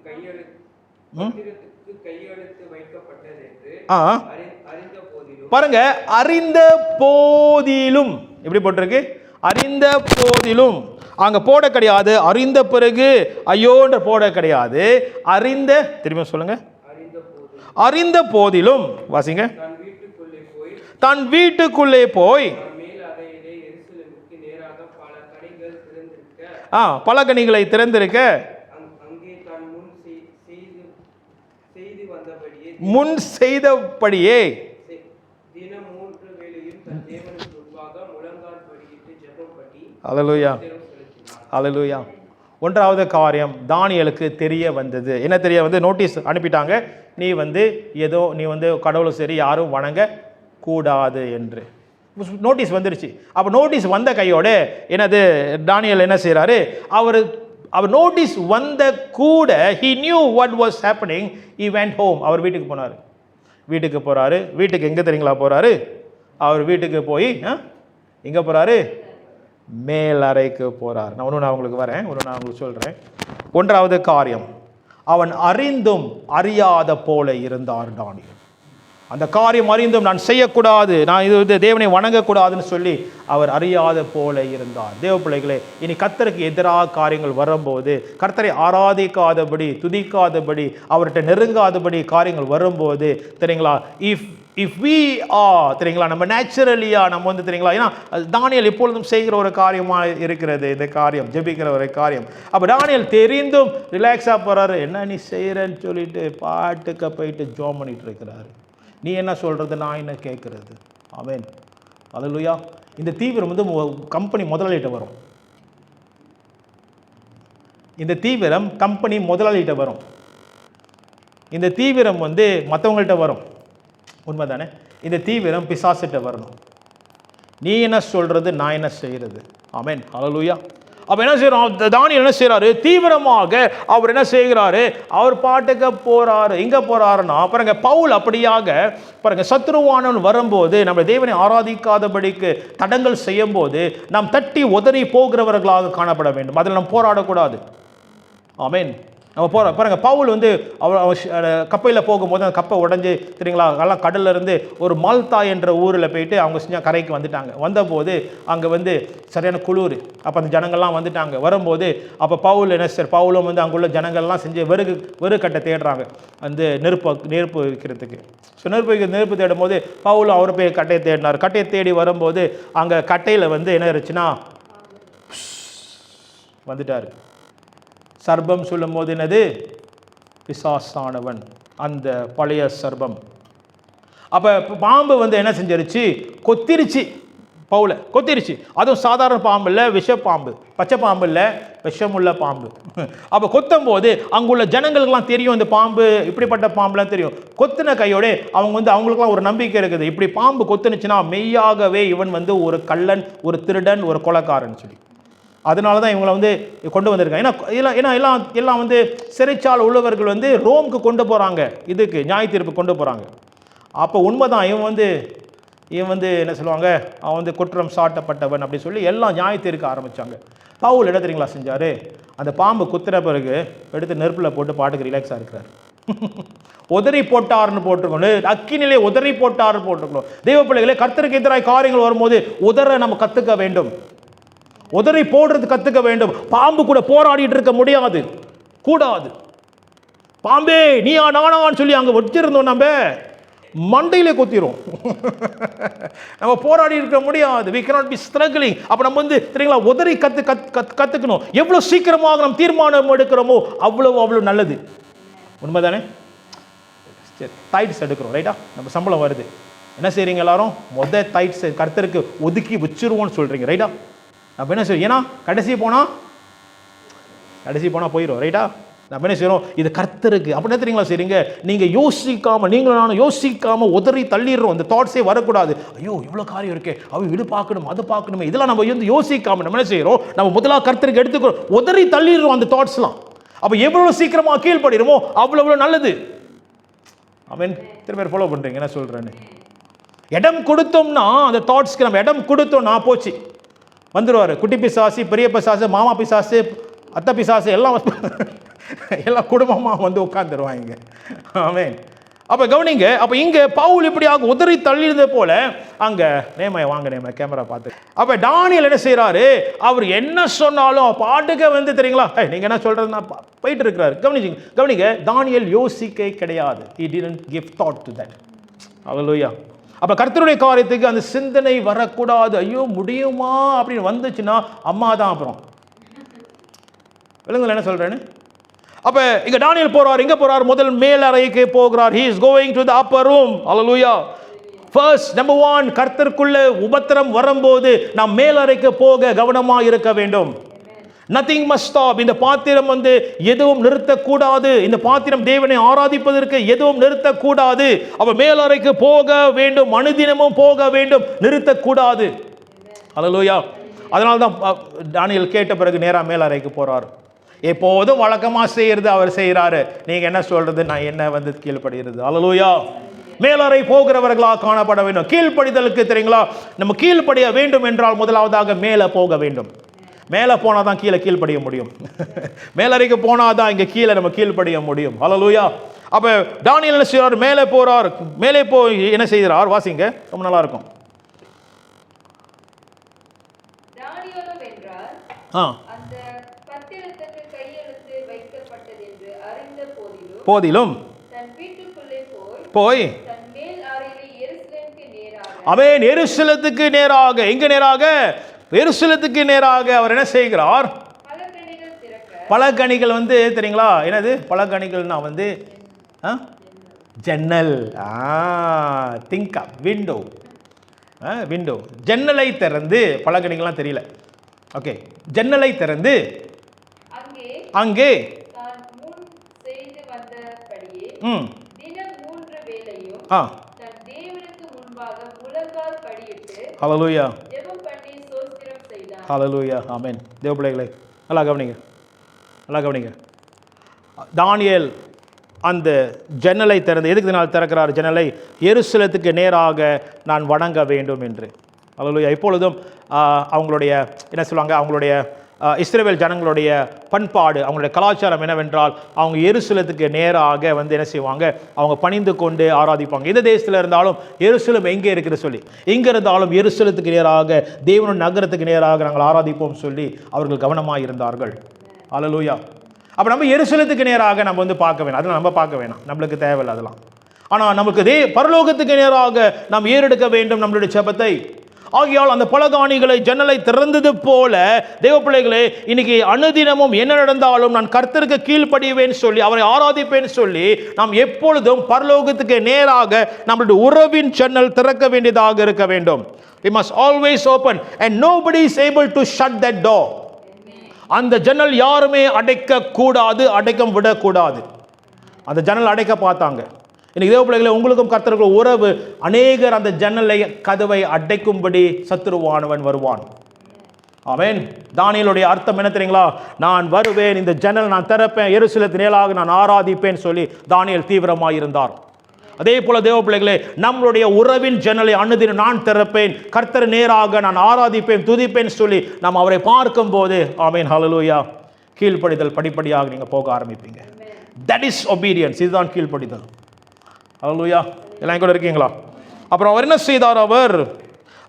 கையெழுத்து வைக்கப்பட்டது என்று அறிந்த போதிலும், பாருங்க, அறிந்த போதிலும் எப்படி போட்டிருக்கு? அறிந்த போதிலும். அங்க போட கிடையாது, அறிந்த பிறகு ஐயோன்ற போட கிடையாது, அறிந்த, திரும்ப சொல்லுங்க, அறிந்த போதிலும். வாசிங்க. தன் வீட்டுக்குள்ளே போய் பல கனிகளை திறந்திருக்க முன் செய்தபடியே தினம் 3 வேளையும் தன் தேவனுக்கு முன்பாக முழங்கால் படியிட்டு ஜெபம் பண்ணி அல்லேலூயா அல்லேலூயா. ஒன்றாவது காரியம் தானியேலுக்கு தெரிய வந்தது. என்ன தெரிய வந்து? நோட்டீஸ் அனுப்பிட்டாங்க, நீ வந்து ஏதோ நீ வந்து கடவுளும் சரி யாரும் வணங்க கூடாது என்று நோட்டீஸ் வந்துருச்சு. அப்போ நோட்டீஸ் வந்த கையோட என்னது தானியேல் என்ன செய்கிறாரு? அவர் நோட்டீஸ் வந்த கூட he knew what was happening. he went home. அவர் வீட்டுக்கு போனார். வீட்டுக்கு போகிறாரு. வீட்டுக்கு எங்கே தெரியுங்களா போகிறாரு? அவர் வீட்டுக்கு போய் எங்கே போகிறாரு? மேலறைக்கு போகிறார். நான் உங்களுக்கு வரேன், நான் உங்களுக்கு சொல்கிறேன். ஒன்றாவது காரியம், அவன் அறிந்தும் அறியாத போல இருந்தார் தானியேல். அந்த காரியம் அறிந்தும் நான் செய்யக்கூடாது, நான் இது தேவனை வணங்கக்கூடாதுன்னு சொல்லி அவர் அறியாத போல இருந்தார். தேவ பிள்ளைகளே, இனி கர்த்தருக்கு எதிராக காரியங்கள் வரும்போது, கர்த்தரை ஆராதிக்காதபடி, துதிக்காதபடி, அவர்கிட்ட நெருங்காதபடி காரியங்கள் வரும்போது தெரியுங்களா, இஃப் வி தெரியுங்களா, நம்ம நேச்சுரலியா நம்ம வந்து தெரியுங்களா, ஏன்னா தானியேல் எப்பொழுதும் செய்கிற ஒரு காரியமாக இருக்கிறது இந்த காரியம், ஜெபிக்கிற ஒரு காரியம். அப்போ தானியேல் தெரிந்தும் ரிலாக்ஸாக போகிறாரு. என்ன நீ செய்கிறேன்னு சொல்லிட்டு பாட்டுக்க போயிட்டு ஜோம் பண்ணிட்டு இருக்கிறாரு. நீ என்ன சொல்கிறது, நான் என்ன கேட்குறது? ஆமென், அல்லேலூயா. இந்த தீவிரம் வந்து கம்பெனி முதலாளிகிட்ட வரும். இந்த தீவிரம் கம்பெனி முதலாளிகிட்ட வரும். இந்த தீவிரம் வந்து மற்றவங்கள்ட்ட வரும். உண்மைதானே? இந்த தீவிரம் பிசாசிட்ட வரணும். நீ என்ன சொல்கிறது, நான் என்ன செய்கிறது? ஆமென், அல்லேலூயா. அப்போ என்ன செய்யறோம்? தானியேல் என்ன செய்கிறாரு? தீவிரமாக அவர் என்ன செய்கிறாரு? அவர் பாட்டுக்கு போகிறாரு. எங்கே போகிறாருன்னா பாருங்க, பவுல் அப்படியாக பாருங்க, சத்ருவானவன் வரும்போது நம்ம தேவனை ஆராதிக்காதபடிக்கு தடங்கள் செய்யும் போது நாம் தட்டி உதறி போகிறவர்களாக காணப்பட வேண்டும். அதில் நாம் போராடக்கூடாது. ஆமென். நம்ம பாருங்க, பவுல் வந்து கப்பலில் போகும்போது அந்த கப்பை உடஞ்சி தெரியுங்களா, எல்லாம் கடல்ல இருந்து ஒரு மால்தா என்ற ஊரில் போயிட்டு அவங்க செஞ்ச கரைக்கு வந்துட்டாங்க. வந்தபோது அங்கே வந்து சரியான குளிர். அப்போ அந்த ஜனங்கள்லாம் வந்துட்டாங்க. வரும்போது அப்போ பவுல் என்ன சார், பவுலும் வந்து அங்குள்ள ஜனங்கள்லாம் செஞ்சு வெறு கட்டை தேடுறாங்க அந்த நெருப்பு வைக்கிறதுக்கு. ஸோ நெருப்பு தேடும் போது பவுலும் அவர் போய் கட்டையை தேடினார். கட்டையை தேடி வரும்போது அங்கே கட்டையில் வந்து என்ன இருந்துச்சுன்னா வந்துட்டார். சர்பம் சொல்லும் போது என்னது? பிசாசானவன், அந்த பழைய சர்பம். அப்போ பாம்பு வந்து என்ன செஞ்சிருச்சு? கொத்திருச்சு. பவுலை கொத்திருச்சு. அதுவும் சாதாரண பாம்பு இல்லை, விஷ பாம்பு, பச்சை பாம்பு இல்லை, விஷமுள்ள பாம்பு. அப்போ கொத்தும் போது அங்குள்ள ஜனங்களுக்கெல்லாம் தெரியும், இந்த பாம்பு இப்படிப்பட்ட பாம்புலாம் தெரியும். கொத்தின கையோட அவங்க வந்து அவங்களுக்குலாம் ஒரு நம்பிக்கை இருக்குது, இப்படி பாம்பு கொத்துனுச்சுன்னா மெய்யாகவே இவன் வந்து ஒரு கள்ளன், ஒரு திருடன், ஒரு கொலைக்காரன் சொல்லி. அதனால தான் இவங்களை வந்து கொண்டு வந்திருக்காங்க. ஏன்னா எல்லாம் வந்து சிறைச்சாலை உள்ளவர்கள் வந்து ரோமுக்கு கொண்டு போகிறாங்க, இதுக்கு நியாய தீர்ப்பு கொண்டு போகிறாங்க. அப்போ உண்மைதான், இவன் வந்து என்ன சொல்லுவாங்க, அவன் வந்து குற்றம் சாட்டப்பட்டவன் அப்படி சொல்லி எல்லாம் நியாய தீர்க்க ஆரம்பித்தாங்க. பவுல் என்ன தெரியுங்களா செஞ்சார்? அந்த பாம்பு குத்துற பிறகு எடுத்து நெருப்பில் போட்டு பாட்டுக்கு ரிலாக்ஸாக இருக்கிறார். உதறி போட்டார்னு போட்டிருக்கணும், அக்கினிலே உதறி போட்டார்னு போட்டிருக்கணும். தெய்வ பிள்ளைகளே, கர்த்தருக்கு எதிராக காரியங்கள் வரும்போது உதற நம்ம கற்றுக்க வேண்டும், உதறி போடுறது கத்துக்க வேண்டும். பாம்பு கூட போராடிட்டு இருக்க முடியாது, கூடாது. பாம்பே நீயா நானான்னு சொல்லி அங்க வச்சிருந்தோம், நம்ம மண்டையிலே கொத்திரும். நம்ம போராடி இருக்க முடியாது. we cannot be struggling. அப்ப நம்ம வந்து தெரியுங்களா, உதறி கத்துக்கணும். எவ்வளவு சீக்கிரமாக நம்ம தீர்மானம் எடுக்கிறோமோ அவ்வளவு நல்லது. உண்மைதானே? டைட்ஸ் எடுக்கிறோம், ரைட்டா? நம்ம சம்பளம் வருது, என்ன செய்றீங்க எல்லாரும்? டைட்ஸ் கர்த்தருக்கு ஒதுக்கி வச்சிருவோம்னு சொல்றீங்க, ரைட்டா? நம்ம என்ன செய்வோம்? ஏன்னா கடைசி போனால் போயிடும், ரைட்டா? நம்ம என்ன செய்யறோம்? இது கர்த்தருக்கு அப்படின்னா தெரியுங்களா செய்றீங்க. நீங்கள் யோசிக்காமல், நீங்களும் நானும் யோசிக்காமல் உதறி தள்ளிடுறோம். அந்த தாட்ஸே வரக்கூடாது. ஐயோ இவ்வளோ காரியம் இருக்கே, இது பார்க்கணும், அது பார்க்கணுமே, இதெல்லாம் நம்ம வந்து யோசிக்காமல் நம்ம என்ன செய்யறோம்? நம்ம முதலாக கர்த்தருக்கு எடுத்துக்கிறோம், உதறி தள்ளிடுறோம் அந்த தாட்ஸ்லாம். அப்போ எவ்வளோ சீக்கிரமாக கீழ்படிடுமோ அவ்வளோ நல்லது. அவன் திரும்ப ஃபாலோ பண்ணுறீங்க என்ன சொல்கிறேன்னு. இடம் கொடுத்தோம்னா அந்த தாட்ஸ்க்கு நம்ம இடம் கொடுத்தோம்னா போச்சு, வந்துடுவார். குட்டி பிசாசு, பெரிய பிசாசு, மாமா பிசாசு, அத்தை பிசாசு எல்லாம் குடும்பமாக வந்து உட்காந்துருவாங்க. ஆமென். அப்போ கவனிங்க, அப்போ இங்கே பவுல் இப்படியாக உதறி தள்ளியிருந்த போல அங்கே நேமையை வாங்க, நேம கேமரா பார்த்து. அப்போ தானியேல் என்ன செய்கிறாரு? அவர் என்ன சொன்னாலும் பாட்டுக்க வந்து தெரியுங்களா, நீங்கள் என்ன சொல்கிறதுனா போயிட்டு இருக்கிறாரு. கவனிங்க, தானியேல் யோசிக்க கிடையாது. he didn't give thought to that. ஹல்லேலூயா. அப்போ கர்த்தருடைய காரியத்துக்கு அந்த சிந்தனை வரக்கூடாது. ஐயோ முடியுமா அப்படின்னு வந்துச்சுன்னா அம்மா தான் அப்புறம். விலங்குகள் என்ன சொல்கிறேன்னு. அப்போ இங்கே தானியேல் போகிறார். எங்கே போகிறார்? முதல் மேல் அறைக்கு போகிறார். he is going to the upper room. Hallelujah. First number 1, கர்த்தருக்குள்ள உபத்திரம் வரும்போது நாம் மேல் அறைக்கு போக கவனமாக இருக்க வேண்டும். Nothing must stop. இந்த பாத்திரம் வந்து எதுவும் நிறுத்தக்கூடாது. இந்த பாத்திரம் தேவனை ஆராதிப்பதற்கு எதுவும் நிறுத்தக்கூடாது. அவ மேலறைக்கு போக வேண்டும், அனுதினமும் போக வேண்டும், நிறுத்தக்கூடாது. அல்லேலூயா. அதனால தான் தானியேல் கேட்ட பிறகு நேரா மேலறைக்கு போறாரு. எப்போதும் வழக்கமாக செய்யறது அவர் செய்கிறாரு, நீங்க என்ன சொல்றது, நான் என்ன வந்து கீழ்ப்படுகிறது. அல்லேலூயா. மேலறை போகிறவர்களாக காணப்பட வேண்டும். கீழ்ப்படிதலுக்கு தெரியுங்களா, நம்ம கீழ்ப்படிய வேண்டும் என்றால் முதலாவதாக மேலே போக வேண்டும். மேலே போனால் தான் கீழே கீழ்ப்படிய முடியும். மேலறைக்கு போனால் தான் இங்கே கீழே நம்ம கீழ்ப்படிய முடியும். அல்லேலூயா. அப்போ தானியேல் என்ன செய்கிறார், மேலே போகிறார். மேலே போய் என்ன செய்கிறார், வாசிங்க, ரொம்ப நல்லா இருக்கும். போதிலும் போய் அவன் எருசலேத்துக்கு நேராக, எங்க நேராக, எருசலேத்துக்கு நேராக அவர் என்ன செய்கிறார், பலகணிகள் வந்து தெரியுங்களா என்னது பலகணிகள்னா வந்து ஜன்னல். திங்க் விண்டோ, விண்டோ, ஜன்னலை திறந்து, பலகணிகள்லாம் தெரியல, ஓகே, ஜன்னலை திறந்து அங்கே ஹல்லேலூயா, ஹல்லேலூயா, ஆமென். தேவ பிள்ளைகளே நல்லா கவனிங்க, நல்லா கவனிங்க. தானியேல் அந்த ஜன்னலை திறந்து, எதுக்கு இதனால் திறக்கிறார் ஜன்னலை, எருசலேத்துக்கு நேராக நான் வணங்க வேண்டும் என்று. ஹல்லேலூயா. இப்பொழுதும் அவங்களுடைய என்ன சொல்லுவாங்க, அவங்களுடைய இஸ்ரவேல் ஜனங்களுடைய பண்பாடு, அவங்களுடைய கலாச்சாரம் என்னவென்றால், அவங்க எருசலேத்துக்கு நேராக வந்து என்ன செய்வாங்க, அவங்க பணிந்து கொண்டு ஆராதிப்பாங்க. எந்த தேசத்தில் இருந்தாலும் எருசலேம் எங்கே இருக்குது சொல்லி, எங்கே இருந்தாலும் எருசலேத்துக்கு நேராக, தேவனுடைய நகரத்துக்கு நேராக நாங்கள் ஆராதிப்போம் சொல்லி அவர்கள் கவனமாக இருந்தார்கள். அல்லேலூயா. அப்போ நம்ம எருசலேத்துக்கு நேராக நம்ம வந்து பார்க்க வேணாம், அதெல்லாம் நம்ம பார்க்க வேணாம், நம்மளுக்கு தேவையில்லை அதெல்லாம். ஆனால் நமக்கு பரலோகத்துக்கு நேராக நாம் ஏறெடுக்க வேண்டும் நம்மளுடைய ஜெபத்தை. ஆகையால் அந்த பலகாணிகளை ஜன்னலை திறந்தது போல தேவ பிள்ளைகளே, இன்னைக்கு அனுதினமும் என்ன நடந்தாலும் நான் கர்த்தருக்கு கீழ்ப்படிவேன் சொல்லி, அவரை ஆராதிப்பேன் சொல்லி, நாம் எப்பொழுதும் பரலோகத்துக்கு நேராக நம்மளுடைய உறவின் ஜன்னல் திறக்க வேண்டியதாக இருக்க வேண்டும். We must always open and nobody is able to shut that door. அந்த ஜன்னல் யாருமே அடைக்க கூடாது, அடைக்க விடக்கூடாது. அந்த ஜன்னல் அடைக்க பார்த்தாங்க. இன்னைக்கு தேவ பிள்ளைகளே, உங்களுக்கும் கர்த்தருக்கும் உறவு, அநேகர் அந்த ஜன்னலை கதவை அடைக்கும்படி சத்துருவானவன் வருவான். ஆமென். தானியேலுடைய அர்த்தம் என்ன தெரியுங்களா, நான் வருவேன், இந்த ஜன்னல் நான் திறப்பேன், எருசலேத்தின் மேலாக நான் ஆராதிப்பேன் சொல்லி தானியேல் தீவிரமாக இருந்தார். அதே போல தேவ பிள்ளைகளே, நம்மளுடைய உறவின் ஜன்னலை அனுதினம் நான் திறப்பேன், கர்த்தர் நேராக நான் ஆராதிப்பேன், துதிப்பேன் சொல்லி நாம் அவரை பார்க்கும் போது, ஆமென், ஹல்லேலூயா, கீழ்ப்படிதல் படிப்படியாக நீங்க போக ஆரம்பிப்பீங்க. That is obedience. இதுதான் கீழ்ப்படிதல். ஹல்லேலூயா. எல்லாம் கூட இருக்கீங்களா? அப்புறம் அவர் என்ன செய்தார்,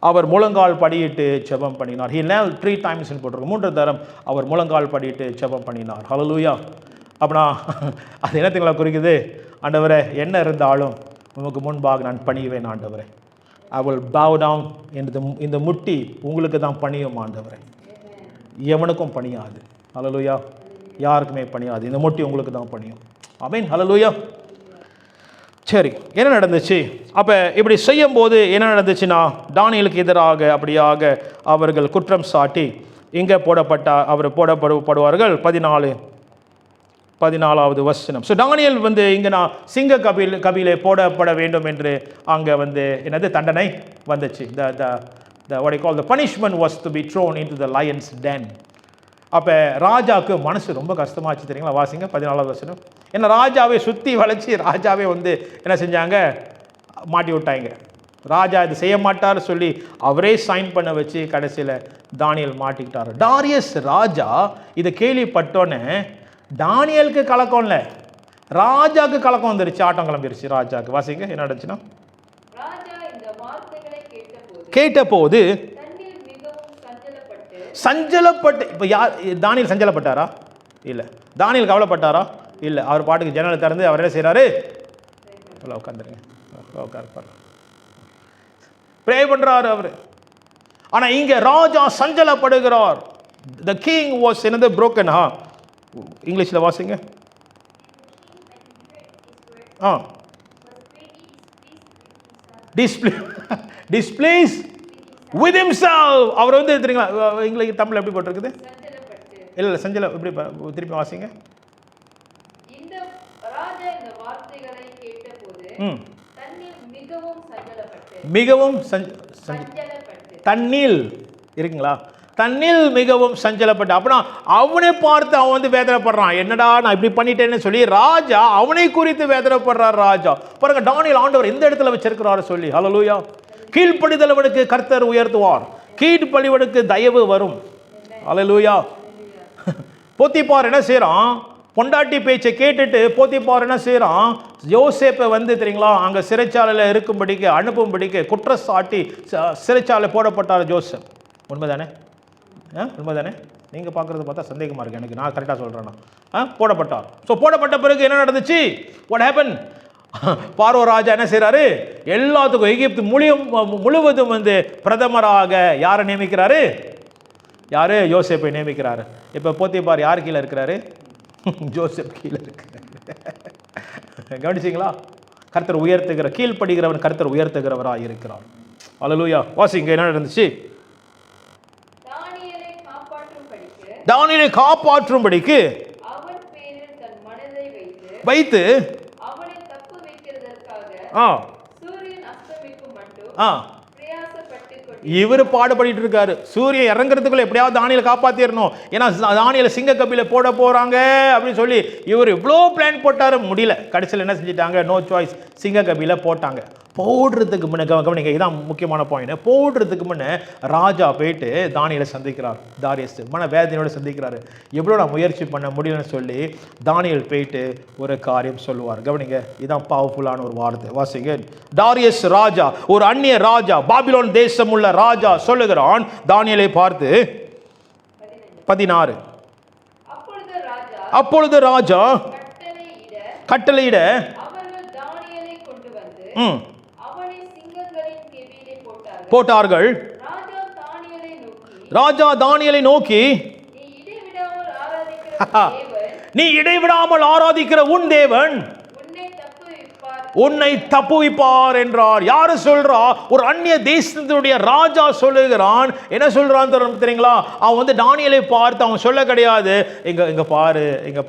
அவர் முழங்கால் படியிட்டு ஜெபம் பண்ணினார். He knelt 3 times போட்டிருக்கு, 3 தரம் அவர் முழங்கால் படியிட்டு ஜெபம் பண்ணினார். ஹல்லேலூயா. அப்படின்னா அது என்னத்துங்களா குறிக்குது, ஆண்டவரே என்ன இருந்தாலும் உமக்கு முன்பாக நான் பணிவேன் ஆண்டவரே. I will bow down. இந்த முட்டி உங்களுக்கு தான் பணியும் ஆண்டவரே, எவனுக்கும் பணியாது. ஹல்லேலூயா. யாருக்குமே பணியாது, இந்த முட்டி உங்களுக்கு தான் பணியும். ஆமென். ஹல்லேலூயா. சரி, என்ன நடந்துச்சு? அப்போ இப்படி செய்யும் போது என்ன நடந்துச்சுன்னா, தானியேலுக்கு எதிராக அப்படியாக அவர்கள் குற்றம் சாட்டி இங்கே அவர் போடப்படுவார்கள். 14வது வசனம். ஸோ தானியேல் வந்து இங்கே நான் சிங்க கபிலே போடப்பட வேண்டும் என்று அங்கே வந்து என்னது தண்டனை வந்துச்சு. what I call the punishment was to be thrown into the lion's den. அப்போ ராஜாவுக்கு மனசு ரொம்ப கஷ்டமாச்சு தெரியுங்களா. வாசிங்க 14வது வசனம். ஏன்னா ராஜாவை சுற்றி வளைச்சி ராஜாவே வந்து என்ன செஞ்சாங்க, மாட்டி விட்டாங்க. ராஜா இது செய்ய மாட்டார் சொல்லி அவரே சைன் பண்ண வச்சு கடைசியில் தானியேல் மாட்டிக்கிட்டார். டாரியஸ் ராஜா இதை கேள்விப்பட்டோன்னே தானியேலுக்கு கலக்கம் இல்லை, ராஜாவுக்கு கலக்கம் வந்துருச்சு, ஆட்டம் கிளம்பிருச்சு ராஜாவுக்கு. வாசிங்க என்ன நடந்துச்சுன்னா, கேட்டபோது சஞ்சலப்பட்டு. இப்போ யார், தானியேல் சஞ்சலப்பட்டாரா? இல்லை. தானியேல் கவலைப்பட்டாரா? இல்லை. அவர் பாட்டுக்கு ஜன்னலை திறந்து அவர் என்ன செய்கிறாரு, உட்காந்துருங்க, உட்காரு, ப்ரே பண்ணுறாரு அவர். ஆனால் இங்கே ராஜா சஞ்சலப்படுகிறார். The king was another broken. இங்கிலீஷில் வாசிங்க. displeased with himself. அவர் வந்து தெரியுங்களா, இங்கிலீஷ் தமிழ் எப்படி போட்டிருக்குது, இல்லை செஞ்சல எப்படி திருப்பி வாசிங்க. இந்த ராஜா இந்த வார்த்தைகளை கேட்டபோது தண்ணீர் மிகவும் சஞ்சலப்பட்டு மிகவும் சஞ்சலப்பட்டு தண்ணீர் இருக்குங்களா, தண்ணீர் மிகவும் சஞ்சலப்பட்டு. அப்படின்னா அவனை பார்த்து அவன் வந்து வேதனைப்படுறான், என்னடா நான் இப்படி பண்ணிட்டேன்னு சொல்லி ராஜா அவனை குறித்து வேதனைப்படுறார். ராஜா பாருங்க, தானியேல் ஆண்டவர் எந்த இடத்துல வச்சிருக்கிறாரு சொல்லி. ஹல்லேலூயா. கீழ்ப்படிதலவனுக்கு கர்த்தர் உயர்த்துவார், கீழ்ப்படிவனுக்கு தயவு வரும். ஹல்லேலூயா. போத்திபார் என்ன செய்யறான், பொண்டாட்டி பேச்சை கேட்டுட்டு போத்திபார் என்ன செய்யறான், யோசேப்பை வந்து தெரியுங்களா அங்கே சிறைச்சாலையில் இருக்கும்படிக்கு அனுப்பும்படிக்கு குற்றச்சாட்டி சிறைச்சாலை போடப்பட்டார் ஜோசப். உண்மைதானே? உண்மைதானே? நீங்கள் பார்க்குறது பார்த்தா சந்தேகமாக இருக்குது எனக்கு, நான் கரெக்டாக சொல்கிறேன்னா. போடப்பட்டார். ஸோ போடப்பட்ட பிறகு என்ன நடந்துச்சு? What happen? பார்வோ ராஜா என்ன செய்கிறாரு, எல்லாத்துக்கும் எகிப்து முழுவதும் வந்து பிரதமராக யாரை நியமிக்கிறாரு? யாரு? யோசேப்பை நியமிக்கிறாரு. இப்போ போத்திபார் யார் கீழே இருக்கிறாரு? ஜோசப் கீழே இருக்கிறாரு. கவனிச்சிங்களா? கர்த்தர் உயர்த்துகிற, கீழ்ப்படுகிறவன் கர்த்தர் உயர்த்துகிறவராக இருக்கிறார். அல்லேலூயா. வாசிங்க என்ன நடந்துச்சு. தானியேலை காப்பாற்றும்படிக்கு அவன் பேரில் தன் மனதை வைத்து அவனை தப்பு வைக்கிறதற்காக சூரியன் அஸ்தமிக்கும் மட்டும் பிரயாசப்பட்டு இவர் பாடுபட்டு இருக்காரு. சூரியன் இறங்குறதுக்குள்ள எப்படியாவது தானியேலை காப்பாத்திரணும், ஏன்னா தானியேலை சிங்க கபில போட போறாங்க அப்படின்னு சொல்லி இவர் இவ்வளோ பிளான் போட்டாரு, முடியல. கடைசியில் என்ன செஞ்சிட்டாங்க? நோ சாய்ஸ், சிங்க கபில போட்டாங்க. போடுறதுக்கு முன்னே கவனிங்க, இதான் முக்கியமான பாயிண்ட். போடுறதுக்கு முன்னே ராஜா போயிட்டு தானியேலை சந்திக்கிறார். தாரியஸ் மன வேதனையோடு சந்திக்கிறாரு. எவ்வளோ நான் முயற்சி பண்ண முடியலன்னு சொல்லி தானியேல் போயிட்டு ஒரு காரியம் சொல்லுவார். கவனிங்க, இதான் பவர்ஃபுல்லான ஒரு வார்த்தை. வாசிங்க. தாரியஸ் ராஜா, ஒரு அந்நிய ராஜா, பாபிலோன் தேசம் உள்ள ராஜா சொல்லுகிறான் தானியேலை பார்த்து. 16. அப்பொழுது ராஜா கட்டளையிட போட்டார்கள். ராஜா தானியேலை நோக்கி, நீ இடைவிடாமல் ஆராதிக்கிற உன் தேவன் உன்னை தப்புவிப்பார் என்றார். யாரு சொல்றா? ஒரு அந்நிய தேசத்தினுடைய ராஜா சொல்லுகிறான். என்ன சொல்றான் தெரியுங்களா? அவன் வந்து தானியேலை பார்த்து அவன் சொல்ல கிடையாது, இங்க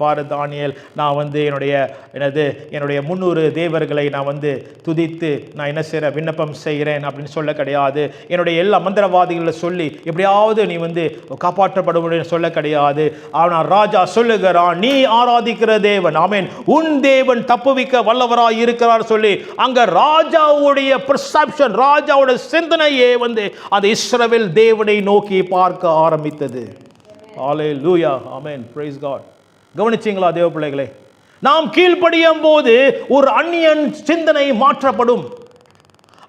பாரு தானியேல், நான் வந்து என்னுடைய 300 தேவர்களை நான் வந்து துதித்து நான் என்ன செய்யறேன், விண்ணப்பம் செய்கிறேன் அப்படின்னு சொல்ல கிடையாது. என்னுடைய எல்லா மந்திரவாதிகளை சொல்லி எப்படியாவது நீ வந்து காப்பாற்றப்படும் சொல்ல கிடையாது. ஆனால் ராஜா சொல்லுகிறான், நீ ஆராதிக்கிற தேவன், ஆமென், உன் தேவன் தப்புவிக்க வல்லவராய் இருக்கிறார் சொல்லி அங்க ராஜாவுடைய பெர்செப்ஷன், ராஜாவுடைய சிந்தனையே வந்து அந்த இஸ்ரவேல் தேவனை நோக்கி பார்க்க ஆரம்பித்தது. ஹல்லேலூயா. ஆமென். Praise God. கவனிச்சீங்களா தேவ பிள்ளைகளே? நாம் கீழ்ப்படியும் போது ஒரு அந்நியன் சிந்தனை மாற்றப்படும்.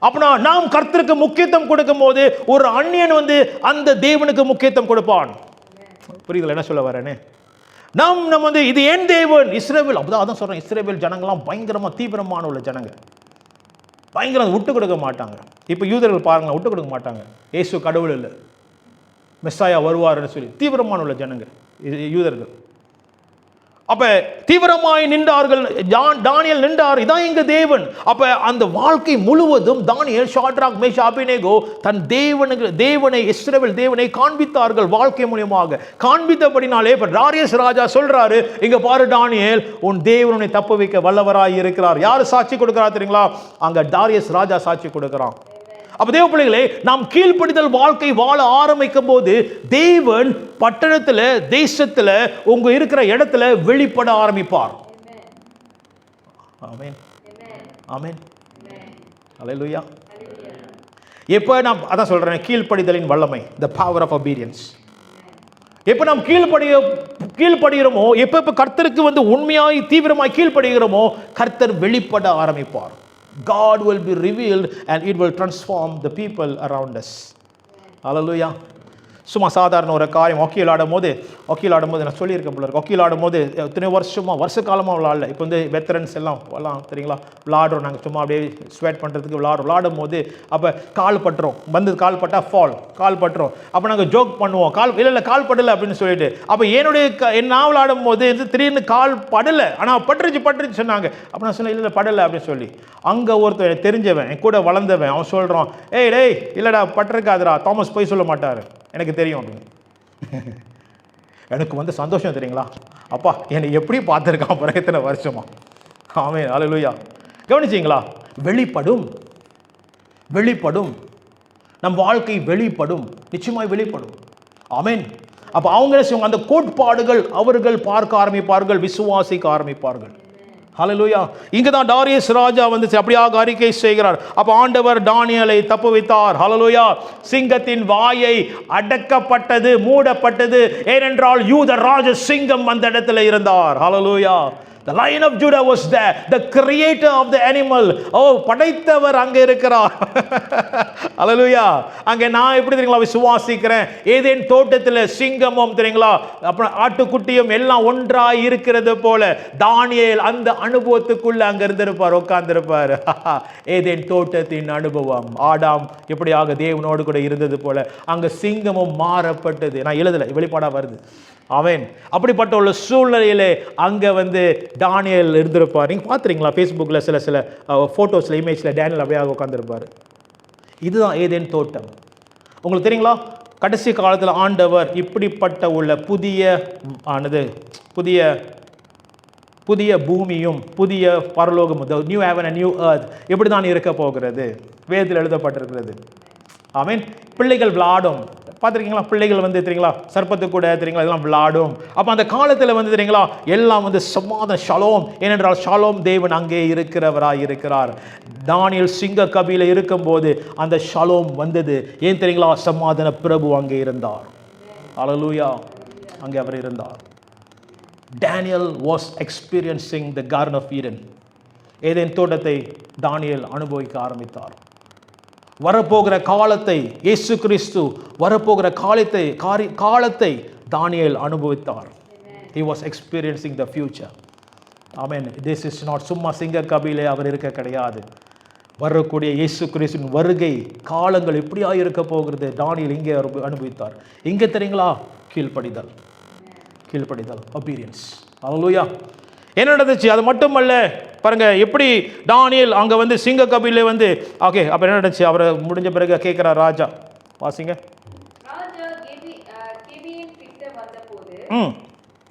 அப்படின்னா நாம் கர்த்தருக்கு முக்கியத்துவம் கொடுக்கும் போது ஒரு அந்நியன் வந்து அந்த தேவனுக்கு முக்கியத்துவம் கொடுப்பான். புரியுதுல என்ன சொல்ல வரேன்னு? நம்ம வந்து இது ஏன் தேவன் இஸ்ரவேல், அதான் சொல்றேன், இஸ்ரவேல் ஜனங்கள்லாம் பயங்கரமா தீவிரமான உள்ள ஜனங்க, பயங்கரம் விட்டு கொடுக்க மாட்டாங்க. இப்போ யூதர்கள் பாருங்க, விட்டு கொடுக்க மாட்டாங்க. இயேசு கடவுள் இல்லை, மெஸ்ஸாயா வருவார்னு சொல்லி தீவிரமான உள்ள ஜனங்க யூதர்கள். அப்ப தீவிரமாய் நின்றார்கள். தானியேல் நின்றார், இதான் எங்க தேவன். அப்ப அந்த வாழ்க்கை முழுவதும் தானியேல், ஷாட்ராக், மேஷாக், அபேத்நேகோ தன் தேவனை இஸ்ரவேல் தேவனை காண்பித்தார்கள். வாழ்க்கை மூலமாக காண்பித்தபடினாலே இப்ப தாரியஸ் ராஜா சொல்றாரு, இங்க பாரு தானியேல், உன் தேவனை தப்பு வைக்க வல்லவராய் இருக்கிறார். யாரு சாட்சி கொடுக்கிறார் தெரியுங்களா? அங்க தாரியஸ் ராஜா சாட்சி கொடுக்கிறான். அப்ப தேவ பிள்ளைகளே, நாம் கீழ்ப்படிதல் வாழ்க்கை வாழ ஆரம்பிக்கும் போது தேவன் பட்டணத்துல, தேசத்துல, உங்க இருக்கிற இடத்துல வெளிப்பட ஆரம்பிப்பார். ஆமென். ஆமென். ஹல்லேலூயா. எப்ப நாம் அதான் சொல்றேன், கீழ்ப்படிதலின் வல்லமை, the power of obedience. எப்ப நாம் கீழ்ப்படுகிறோமோ, எப்ப கர்த்தருக்கு வந்து உண்மையாய் தீவிரமாய் கீழ்ப்படுகிறோமோ, கர்த்தர் வெளிப்பட ஆரம்பிப்பார். God will be revealed and it will transform the people around us. Hallelujah. சும்மா சாதாரண ஒரு காரியம், ஒக்கீல் ஆடும்போது நான் சொல்லியிருக்கேன் போல இருக்கு, ஒக்கீல் ஆடும்போது எத்தனை வருஷ காலமாக விளாடல. இப்போ வந்து வெத்தரன்ஸ் எல்லாம் தெரியுங்களா, விளாடுறோம் நாங்கள், சும்மா அப்படியே ஸ்வேட் பண்ணுறதுக்கு விளாடும் போது அப்போ கால் பட்டுரும், வந்து கால் பட்டால் கால் பட்டுரும். அப்போ நாங்கள் ஜோக் பண்ணுவோம், இல்லை கால் படலை அப்படின்னு சொல்லிட்டு. அப்போ நான் விளாடும் போது திடீர்னு கால் படலை, ஆனால் பட்டுருச்சு சொன்னாங்க. அப்போ நான் சொன்னேன், இல்லை படலை அப்படின்னு சொல்லி. அங்கே ஒருத்தர் தெரிஞ்சவன், என் கூட வளர்ந்தவன், அவன் சொல்கிறான், இல்லைடா பட்டிருக்காதுடா, தாமஸ் போய் சொல்ல மாட்டார், எனக்கு தெரியும் அப்படின்னு. எனக்கு வந்து சந்தோஷம் தெரியுங்களா, அப்பா என்னை எப்படி பார்த்துருக்கான் பாருங்க இத்தனை வருஷமா. ஆமென், அல்லேலூயா. கவனிச்சிங்களா? வெளிப்படும், வெளிப்படும், நம் வாழ்க்கை வெளிப்படும், நிச்சயமாய் வெளிப்படும். ஆமென். அப்போ அவங்க என்ன செய்வாங்க, அந்த கோட்பாடுகள் அவர்கள் பார்க்க ஆரம்பிப்பார்கள், விசுவாசிக்க ஆரம்பிப்பார்கள். ஹல்லேலூயா. இங்கே தான் டாரியஸ் ராஜா வந்து அப்படியாக அறிக்கை செய்கிறார். அப்போ ஆண்டவர் தானியேலை தப்புவித்தார். ஹல்லேலூயா. சிங்கத்தின் வாயை அடக்கப்பட்டது, மூடப்பட்டது. ஏனென்றால் யூத ராஜ சிங்கம் அந்த இடத்துல இருந்தார். ஹல்லேலூயா. The Lion of Judah was there, the creator of the animal. படைத்தவர் அங்கே இருக்கிறார். அல்லேலூயா. அங்கே நான் எப்படி தெரியுங்களா விசுவாசிக்கிறேன், ஏதேன் தோட்டத்தில் சிங்கமும் தெரியுங்களா அப்புறம் ஆட்டுக்குட்டியும் எல்லாம் ஒன்றாய் இருக்கிறது போல தானியேல் அந்த அனுபவத்துக்குள்ள அங்க இருந்திருப்பார், உட்கார்ந்திருப்பார். ஏதேன் தோட்டத்தின் அனுபவம். ஆடாம் எப்படியாக தேவனோடு கூட இருந்தது போல அங்க சிங்கமும் மாறப்பட்டது. நான் எழுதலை, வெளிப்பாடா வருது. ஆமென். அப்படிப்பட்ட உள்ள சூழ்நிலையிலே அங்கே வந்து தானியேல் இருந்திருப்பார். நீங்கள் பார்த்துறீங்களா ஃபேஸ்புக்கில் சில ஃபோட்டோஸில், இமேஜில் டேனியல் அப்படியே உட்காந்துருப்பார். இதுதான் ஏதேன் தோட்டம். உங்களுக்கு தெரியுங்களா, கடைசி காலத்தில் ஆண்டவர் இப்படிப்பட்ட உள்ள புதிய பூமியும் புதிய பரலோகமும், new heaven and new earth எப்படி தான் இருக்க போகிறது வேதத்தில் எழுதப்பட்டிருக்கிறது. ஆமென். பிள்ளைகள் விளையாடும், பார்த்துருக்கீங்களா? பிள்ளைகள் வந்து தெரியுங்களா சர்ப்பத்து கூட தெரியுங்களா இதெல்லாம் விளையாடும். அப்போ அந்த காலத்தில் வந்து தெரியுங்களா எல்லாம் வந்து சமாதான ஷலோம். ஏனென்றால் ஷலோம் தேவன் அங்கே இருக்கிறவராய் இருக்கிறார். தானியேல் சிங்க கபில இருக்கும்போது அந்த ஷலோம் வந்தது. ஏன் தெரியுங்களா? சமாதான பிரபு அங்கே இருந்தார். அல்லேலூயா. அங்கே அவர் இருந்தார். Daniel was experiencing the garden of Eden. ஏதேன் தோட்டத்தை தானியேல் அனுபவிக்க ஆரம்பித்தார். வரப்போகிற காலத்தை, இயேசு கிறிஸ்து வரப்போகிற காலத்தை தானியேல் அனுபவித்தார். He was experiencing the future. Amen. This is not சும்மா சிங்க கபிலே அவர் இருக்க கிடையாது. வரக்கூடிய இயேசு கிறிஸ்துவின் வருகை காலங்கள் எப்படியா இருக்க போகிறது தானியேல் இங்கே அனுபவித்தார். இங்கே தெரியுங்களா கீழ்ப்படிதல், obedience. Hallelujah. என்ன நடந்துச்சு? அது மட்டுமல்ல, பாருங்க எப்படி தானியேல் அங்க வந்து சிங்க கபிலே வந்து ஓகே. அப்ப என்ன நடந்துச்சு? அவர் முடிஞ்ச பிறகு கேட்கிறார் ராஜா. வாசிங்க. ராஜா கெபியின் கிட்ட வந்தபோது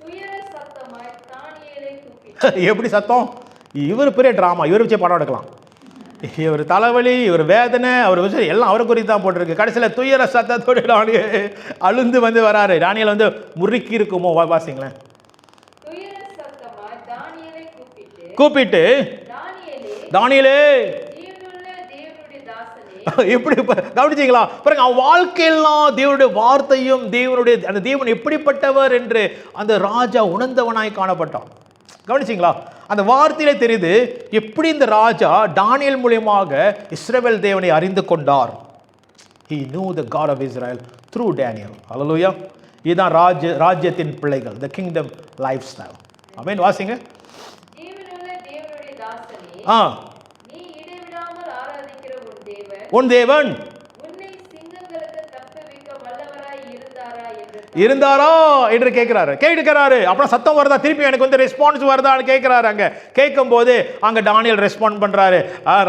துயர சத்தமாய் தானியேலை கூப்பிட்டார். எப்படி சத்தம்? இவர் பெரிய டிராமா, இவர் வச்சே படம் எடுக்கலாம். இவர் தலைவலி, இவர் வேதனை, அவர் விஷயம் எல்லாம் அவரை குறித்து தான் போட்டிருக்கு. கடைசியில் துயர சத்தத்தோடு தானியேல் அழுந்து வந்து வராரு. தானியேல் வந்து முறுக்கி இருக்குமோ? வாசிங்களேன். கூப்பிட்டு தானியேலே எப்படி கவனிச்சீங்களா? பாருங்க, அவன் வாழ்க்கையெல்லாம் தேவனுடைய வார்த்தையும் தேவனுடைய அந்த தேவன் எப்படிப்பட்டவர் என்று அந்த ராஜா உணர்ந்தவனாய் காணப்பட்டான். கவனிச்சீங்களா? அந்த வார்த்தையிலே தெரியுது எப்படி இந்த ராஜா தானியேல் மூலமாக இஸ்ரவேல் தேவனை அறிந்து கொண்டார். He knew the God of Israel through Daniel. Hallelujah. இதுதான் ராஜ்யத்தின் பிள்ளைகள், the kingdom lifestyle. ஆமென். வாசிங்க. நீ இடைவிடாமல் ஆராதிக்கிற உன் தேவன் உன்னை சிங்கங்களுக்கு தப்புவிக்க வல்லவராய் இருந்தாரா என்று கேட்கிறாரு. அப்புறம் சத்தம் வருதா, திருப்பி எனக்கு வந்து ரெஸ்பான்ஸ் வருதான்னு கேட்கிறாரு. அங்க கேட்கும் போது அங்க தானியேல் ரெஸ்பாண்ட் பண்றாரு.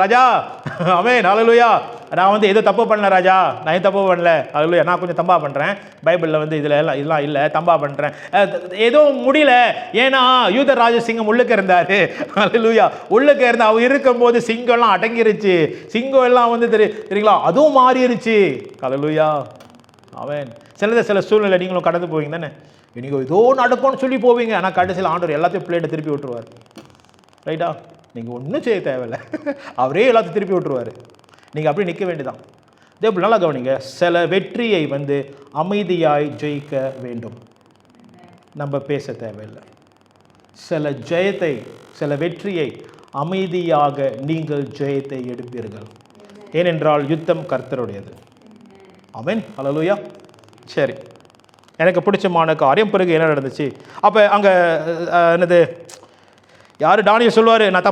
ராஜா, ஆமென், ஹல்லேலூயா, நான் வந்து ஏதோ தப்பு பண்ணல ராஜா, நான் ஏன் தப்பு பண்ணல, ஹல்லேலூயா, நான் கொஞ்சம் தம்பா பண்றேன். பைபிளில் வந்து இதெல்லாம் இல்லை, தம்பா பண்றேன், ஏதோ முடியல. ஏன்னா யூத ராஜசிங்கம் உள்ளுக்கு இருந்தாரு. ஹல்லேலூயா. உள்ளுக்கு இருந்த அவர் இருக்கும்போது சிங்கம் எல்லாம் அடங்கிருச்சு. சிங்கம் எல்லாம் வந்து தெரியுங்களா அதுவும் மாறிடுச்சு. ஹல்லேலூயா. ஆமென். சில சூழ்நிலை நீங்களும் கடந்து போவீங்க தானே, நீங்கள் ஏதோ நடக்கும்னு சொல்லி போவீங்க. ஆனால் கடைசியில் ஆண்டவர் எல்லாத்தையும் பிளேட்டை திருப்பி விட்டுருவார். ரைட்டா? நீங்கள் ஒன்றும் செய்ய தேவையில்லை, அவரே எல்லாத்தையும் திருப்பி விட்டுருவார். நீங்கள் அப்படி நிற்க வேண்டியதான். இதே போல் நல்லா கவனிங்க, சில வெற்றியை வந்து அமைதியாய் ஜெயிக்க வேண்டும். நம்ம பேச தேவையில்லை. சில வெற்றியை அமைதியாக நீங்கள் ஜெயத்தை எடுப்பீர்கள். ஏனென்றால் யுத்தம் கர்த்தருடையது. ஆமென், ஹல்லேலூயா. சரி, எனக்கு பிடிச்சமான காரியம் பிறகு என்ன நடந்துச்சு? அப்போ அங்கே என்னது யார் தானியேல் சொல்லுவார், நான்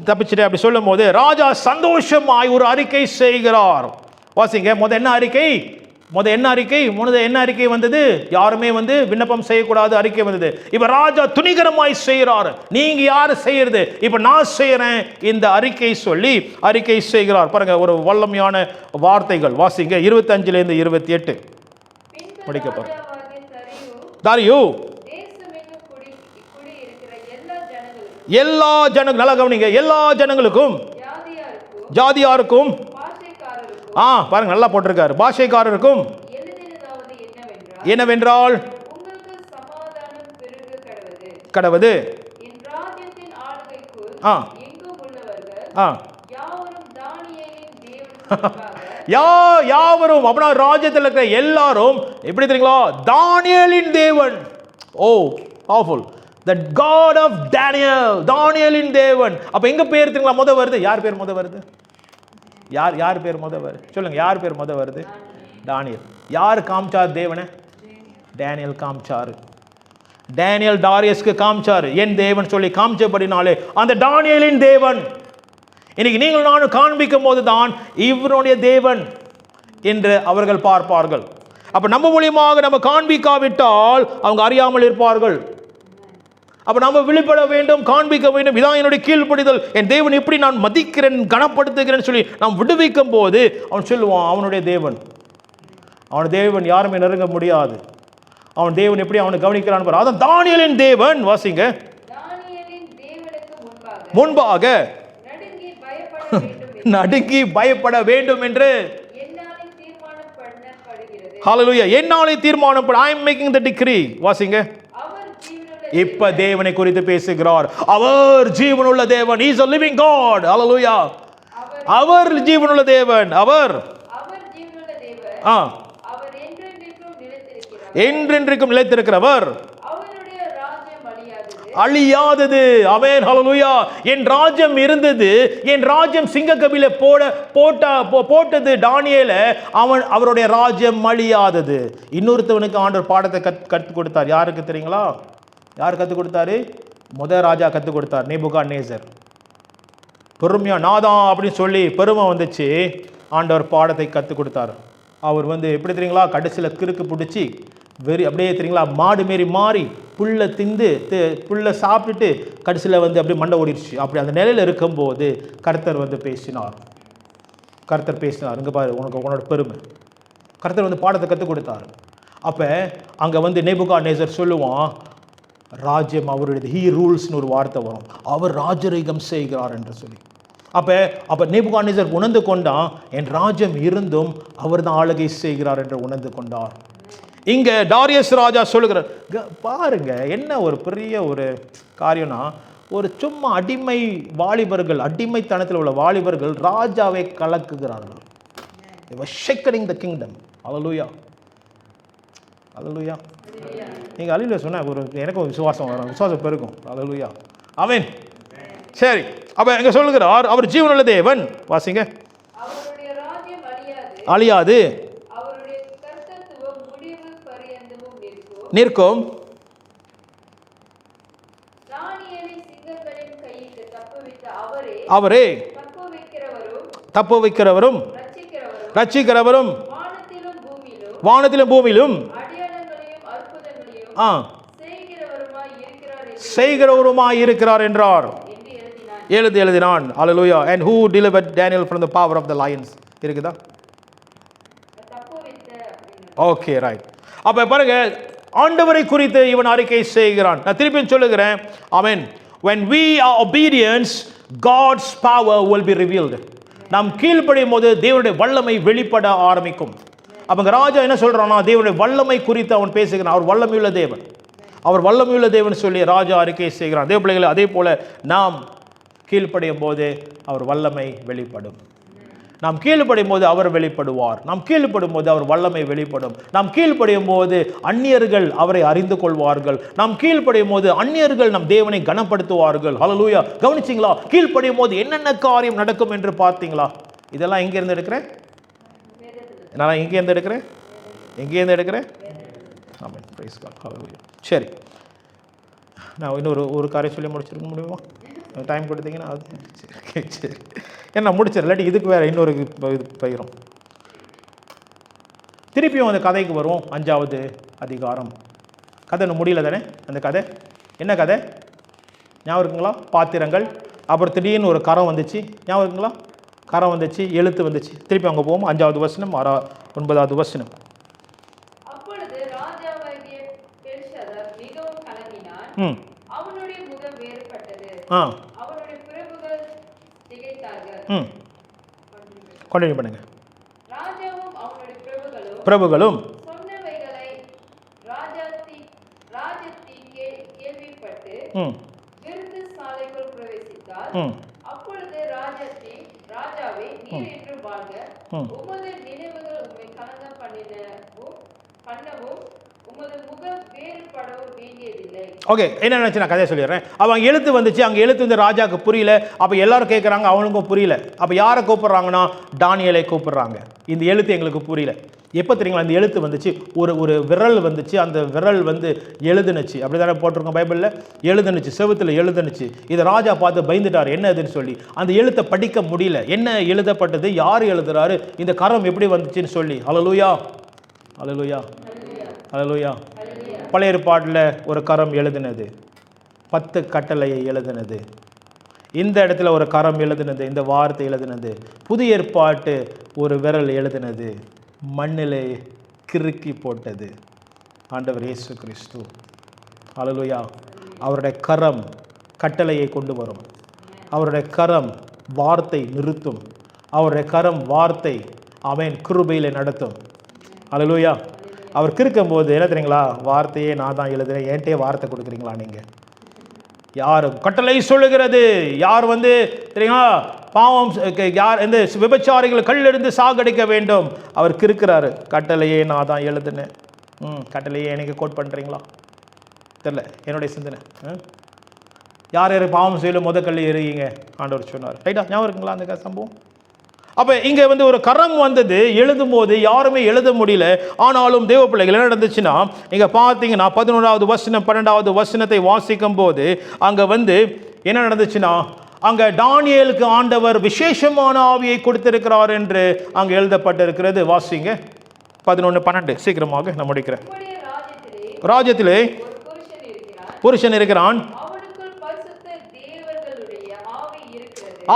தப்பிச்சிட்டேன் அப்படி சொல்லும் போது ராஜா சந்தோஷமாய் ஒரு அறிக்கை செய்கிறார். வாசிங்க. என்ன அறிக்கை வந்தது? யாருமே வந்து விண்ணப்பம் செய்யக்கூடாது அறிக்கை வந்தது. இப்ப ராஜா துணிகரமாய் செய்கிறார். நீங்க யாரு செய்யறது? இப்ப நான் செய்யறேன் இந்த அறிக்கை செய்கிறார். பாருங்க, ஒரு வல்லமையான வார்த்தைகள். வாசிங்க 25 இருந்து 28 படிக்க பாருங்க. தாரியு தேசமெங்கும் குடி இருக்கிற எல்லா ஜனங்களுக்கும் எல்லா நல்லா கவனிங்க, எல்லா ஜனங்களுக்கும் ஜாதியாருக்கும் ஜாதியாருக்கும் பாஷைக்காரருக்கும் பாருங்க நல்லா போட்டிருக்காரு, பாஷைக்காரருக்கும் எழுதினதாவது என்னவென்றால் உங்களுக்கு சமாதானம் பெருக கடவது என் ராஜ்யத்தின் ஆளுகைக்குள் எங்கும் உள்ளவர்கள் யாவரும் தானியேலின் தேவனுக்காக யாவரும் அப்படின்னா ராஜ்யத்தில் இருக்கிற எல்லாரும் எப்படி தெரியுங்களா, தானியேலின் தேவன். Oh powerful, the God of Daniel, தானியேலின் தேவன். அப்ப எங்க பேர் தெரியுங்களா முத வருது? யார் பேர் முத வருது? யார் பேர் முத வருது சொல்லுங்க, யார் பேர் முத வருது? தானியேல். யார் காமிச்சார் தேவனை? டேனியல் காமிச்சாரு. டேனியல் தாரியஸ்க்கு காமிச்சாரு, என் தேவன் சொல்லி காமிச்சபடினாலே அந்த தானியேலின் தேவன் இன்னைக்கு நீங்கள் நானும் காண்பிக்கும் போது தான் இவருடைய தேவன் என்று அவர்கள் பார்ப்பார்கள். அப்ப நம்ம மூலியமாக நம்ம காண்பிக்காவிட்டால் அவங்க அறியாமல் இருப்பார்கள். அப்ப நம்ம விழிப்பட வேண்டும், காண்பிக்க வேண்டும். இதான் என்னுடைய கீழ்ப்படிதல், என் தேவன் எப்படி நான் மதிக்கிறேன் கனப்படுத்துகிறேன் சொல்லி நாம் விடுவிக்கும் போது அவன் சொல்லுவான் அவனுடைய தேவன். அவனுடைய தேவன் யாருமே நெருங்க முடியாது. அவன் தேவன் எப்படி அவனை கவனிக்கிறான் பாரு. அதான் தானியேலின் தேவன். வாசிங்க, தானியேலின் தேவனுக்கு முன்பாக நடுங்கி பயப்பட வேண்டும் என்று என்னாலே தீர்மானம் பண்ணப்படுகிறது. ஹalleluya, என்னாலே தீர்மானம் பண்ண I am making the decree. வாசிங்க, இப்ப தேவனை குறித்து பேசுகிறார். அவர் ஜீவனுள்ள தேவன். He is a living God. ஹalleluya, அவர் ஜீவனுள்ள தேவன். அவர் ஜீவனுள்ள தேவன். அவர் என்றென்றைக்கும் நிலைத்திருக்கிறவர். அவருடைய ராஜ்யம் அழியாதது. ஆமென், ஹalleluya. என் ராஜ்யம் இருந்தது, என் ராஜ்யம் சிங்கக்கபில போட்டது தானியேல. அவருடைய ராஜ்யம் அழியாதது. இன்னொருத்தவனுக்கு ஆண்டவர் பாடத்தை கற்றுக் கொடுத்தார். யாருக்கு தெரியுங்களா? யார் கற்றுக் கொடுத்தாரு? முதல் ராஜா கற்றுக் கொடுத்தார், நேபுகாத்நேசர். பெருமையா நாதான் அப்படின்னு சொல்லி பெருமை வந்துச்சு. ஆண்டவர் பாடத்தை கற்றுக் கொடுத்தார். அவர் எப்படி தெரியுங்களா, கடைசியில் கிறுக்கு பிடிச்சி அப்படியே தெரியுங்களா மாடு மாரி மாறி புல்லை திந்து புல்லை சாப்பிட்டுட்டு கடைசியில் அப்படியே மண்டை ஓடிடுச்சு. அப்படி அந்த நிலையில் இருக்கும்போது கர்த்தர் பேசினார். கர்த்தர் பேசினார், இங்கே பாரு உன்னோட பெருமை. கர்த்தர் பாடத்தை கற்றுக் கொடுத்தார். அப்போ அங்கே நேபுகாத்நேசர் சொல்லுவான், ராஜ்யம் அவருடையது. ஹீ ரூல்ஸ்னு ஒரு வார்த்தை வரும், அவர் ராஜரீகம் செய்கிறார் என்று சொல்லி. அப்போ நேபுகாத்நேசர் உணர்ந்து கொண்டான், என் ராஜ்யம் இருந்தும் அவர் தான் ஆளுகை செய்கிறார் என்று உணர்ந்து கொண்டார். இங்கே தாரியஸ் ராஜா சொல்லுகிறார். பாருங்க என்ன ஒரு பெரிய ஒரு காரியம்னா, ஒரு சும்மா அடிமை வாலிபர்கள், அடிமைத்தனத்தில் உள்ள வாலிபர்கள் ராஜாவை கலக்குகிறார்கள். They were shaking the kingdom. Hallelujah. Hallelujah. நீங்கள் அழிவில் சொன்ன எனக்கு ஒரு விசுவாசம் வரும், விசுவாசம் பெருகும். ஹல்லேலூயா, ஆமென். சரி, அப்போ எங்க சொல்லுகிறார், அவர் ஜீவனுள்ள தேவன். வாசிங்க, அவருடைய ராஜ்யம் அழியாது, அவருடைய கர்த்தத்துவம் முடிவு பரியந்தமும் நிற்கும். தானியேலை சிங்கங்களின் கையிட்டு தப்புவித்த அவரே தப்புவிக்கிறவரும் ரட்சிக்கிறவரும் வானத்திலும் பூமியிலும் செய்கிறவருமாய் இருக்கிறார் என்றார். எழுதினான். Hallelujah. And who delivered Daniel from the power of the lions? இருக்குதா? Okay, right. அப்ப பாருங்க, ஆண்டவரை குறித்து இவன் அறிக்கை செய்கிறான். நான் திருப்பி சொல்லுகிறேன், ஆமென். When we are obedient, God's power will be revealed. நாம் கீழ்ப்படியும் போது தேவனுடைய வல்லமை வெளிப்பட ஆரம்பிக்கும். அப்ப ராஜா என்ன சொல்றானா, தேவனுடைய வல்லமை குறித்து அவன் பேசுகிறான். அவர் வல்லமையுள்ள தேவன், அவர் வல்லமையுள்ள தேவன் சொல்லி ராஜா அறிக்கை செய்கிறான். தேவ பிள்ளைகளை, அதே போல நாம் கீழ்ப்படியும் போது அவர் வல்லமை வெளிப்படும். நாம் கீழ்ப்படியும் போது அவர் வெளிப்படுவார். நாம் கீழ்ப்படும் போது அவர் வல்லமை வெளிப்படும். நாம் கீழ்ப்படியும் போது அந்நியர்கள் அவரை அறிந்து கொள்வார்கள். நாம் கீழ்ப்படியும் போது அந்நியர்கள் நம் தேவனை கனப்படுத்துவார்கள். ஹல்லேலூயா. கவனிச்சிங்களா? கீழ்ப்படியும் போது என்னென்ன காரியம் நடக்கும் என்று பார்த்தீங்களா? இதெல்லாம் எங்கேருந்து எடுக்கிறேன்? நான் எங்கேருந்து எடுக்கிறேன்? எங்கேருந்து எடுக்கிறேன்? ஆமென், பிரைஸ் காட், ஹல்லேலூயா. சரி, நான் இன்னொரு காரியம் சொல்லி முடிச்சிருக்க முடியுமா? டைம் கொடுத்தீங்கன்னா சரி, ஏன்னா முடிச்சிடறேன், இல்லாட்டி இதுக்கு வேறு இன்னொரு இது பயிரும். திருப்பியும் அந்த கதைக்கு வருவோம். 5வது அதிகாரம். கதை இன்னும் முடியல தானே? அந்த கதை என்ன கதை ஞாபகம் இருக்குங்களா? பாத்திரங்கள். அப்புறம் திடீர்னு ஒரு கரம் வந்துச்சு, ஞாபகம் இருக்குங்களா? கரம் வந்துச்சு, எழுத்து வந்துச்சு. திருப்பி அங்கே போவோம். 5வது வசனம், 9வது வசனம். ம் அவனுடைய முகம் வேறுபட்டது, ஆ அவனுடைய பிரபுகள் திகைத்தார்கள். ம் கண்டினியூ பண்ணுங்க. ராஜாவும் அவனுடைய பிரபுகளும் சொன்னவைகளை ராஜத்தி கேள்விப்பட்டு ம் விருந்து சாலைக்குள் பிரவேசித்தார். ம் அப்பொழுது ராஜாவே, நீர் என்று வாழ்க, உமது நினைவுகள் உம்மை கலங்க பண்ணவும் உமது முகம் வேறுபடவும் வேண்டியதில்லை. ஓகே, என்ன நினச்சி நான் கதையை சொல்லிடுறேன். அவங்க எழுத்து வந்துச்சு, அங்கே எழுத்து வந்து ராஜாவுக்கு புரியல. அப்போ எல்லாரும் கேட்குறாங்க, அவனுக்கும் புரியல. அப்போ யாரை கூப்பிட்றாங்கன்னா தானியேலை கூப்பிட்றாங்க. இந்த எழுத்து எங்களுக்கு புரியல. எப்போ தெரியுங்களா இந்த எழுத்து வந்துச்சு? ஒரு விரல் வந்துச்சு, அந்த விரல் வந்து எழுதுனுச்சு. அப்படி தானே போட்டிருக்கோம் பைபிளில், எழுதுனுச்சு, செவுத்தில் எழுதுனுச்சு. இதை ராஜா பார்த்து பயந்துட்டார், என்ன இதுன்னு சொல்லி. அந்த எழுத்தை படிக்க முடியல, என்ன எழுதப்பட்டது, யார் எழுதுறாரு, இந்த கரம் எப்படி வந்துச்சுன்னு சொல்லி. ஹல்லேலூயா, ஹல்லேலூயா, ஹல்லேலூயா. பழைய ஏற்பாட்டில் ஒரு கரம் எழுதினது, 10 கட்டளையை எழுதினது. இந்த இடத்துல ஒரு கரம் எழுதினது, இந்த வார்த்தை எழுதினது. புதிய ஏற்பாட்டு ஒரு விரல் எழுதினது, மண்ணிலே கிறுக்கி போட்டது ஆண்டவர் இயேசு கிறிஸ்து. ஹல்லேலூயா. அவருடைய கரம் கட்டளையை கொண்டு வரும், அவருடைய கரம் வார்த்தை நிறுத்தும், அவருடைய கரம் வார்த்தை அவன் கிருபையில் நடத்தும். ஹல்லேலூயா. அவர் கிறுக்கும் போது என்ன தெரியுங்களா, வார்த்தையே நான் தான் எழுதுறேன், ஏன்ட்டே வார்த்தை கொடுக்குறீங்களா நீங்கள்? யார் கட்டளை சொல்லுகிறது? யார் வந்து தெரியுங்களா பாவம், யார் இந்த விபச்சாரிகள் கல்லெறிந்து சாகடிக்க வேண்டும், அவர் கிறுக்கிறாரு. கட்டளையே நான் தான் எழுதுனேன். கட்டளையே எனக்கு கோட் பண்ணுறீங்களா? தெரில, என்னுடைய சிந்தனை. யார் யார் பாவம் செய்யலும் கல்லி எறியுங்க ஆண்டவர் சொன்னார். ரைட்டா, ஞாபகம் இருக்குங்களா அந்த சம்பவம்? அப்போ இங்கே வந்து ஒரு கரம் வந்தது, எழுதும் போது யாருமே எழுத முடியல. ஆனாலும் தேவ பிள்ளைகள் என்ன நடந்துச்சுன்னா, நீங்கள் பார்த்தீங்கன்னா 11வது வசனம் 12வது வசனத்தை வாசிக்கும் போது அங்கே வந்து என்ன நடந்துச்சுன்னா, அங்கே தானியேலுக்கு ஆண்டவர் விசேஷமான ஆவியை கொடுத்திருக்கிறார் என்று அங்கே எழுதப்பட்டிருக்கிறது. வாசிங்க 11-12 சீக்கிரமாக நான் முடிக்கிறேன். ராஜ்யத்திலே புருஷன் இருக்கிறான்,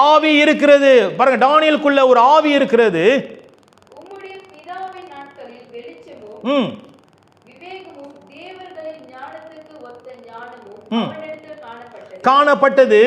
ஆவி இருக்கிறது. பாருங்க, தானியேலுக்குள்ள ஒரு ஆவி இருக்கிறது. காணப்பட்டது.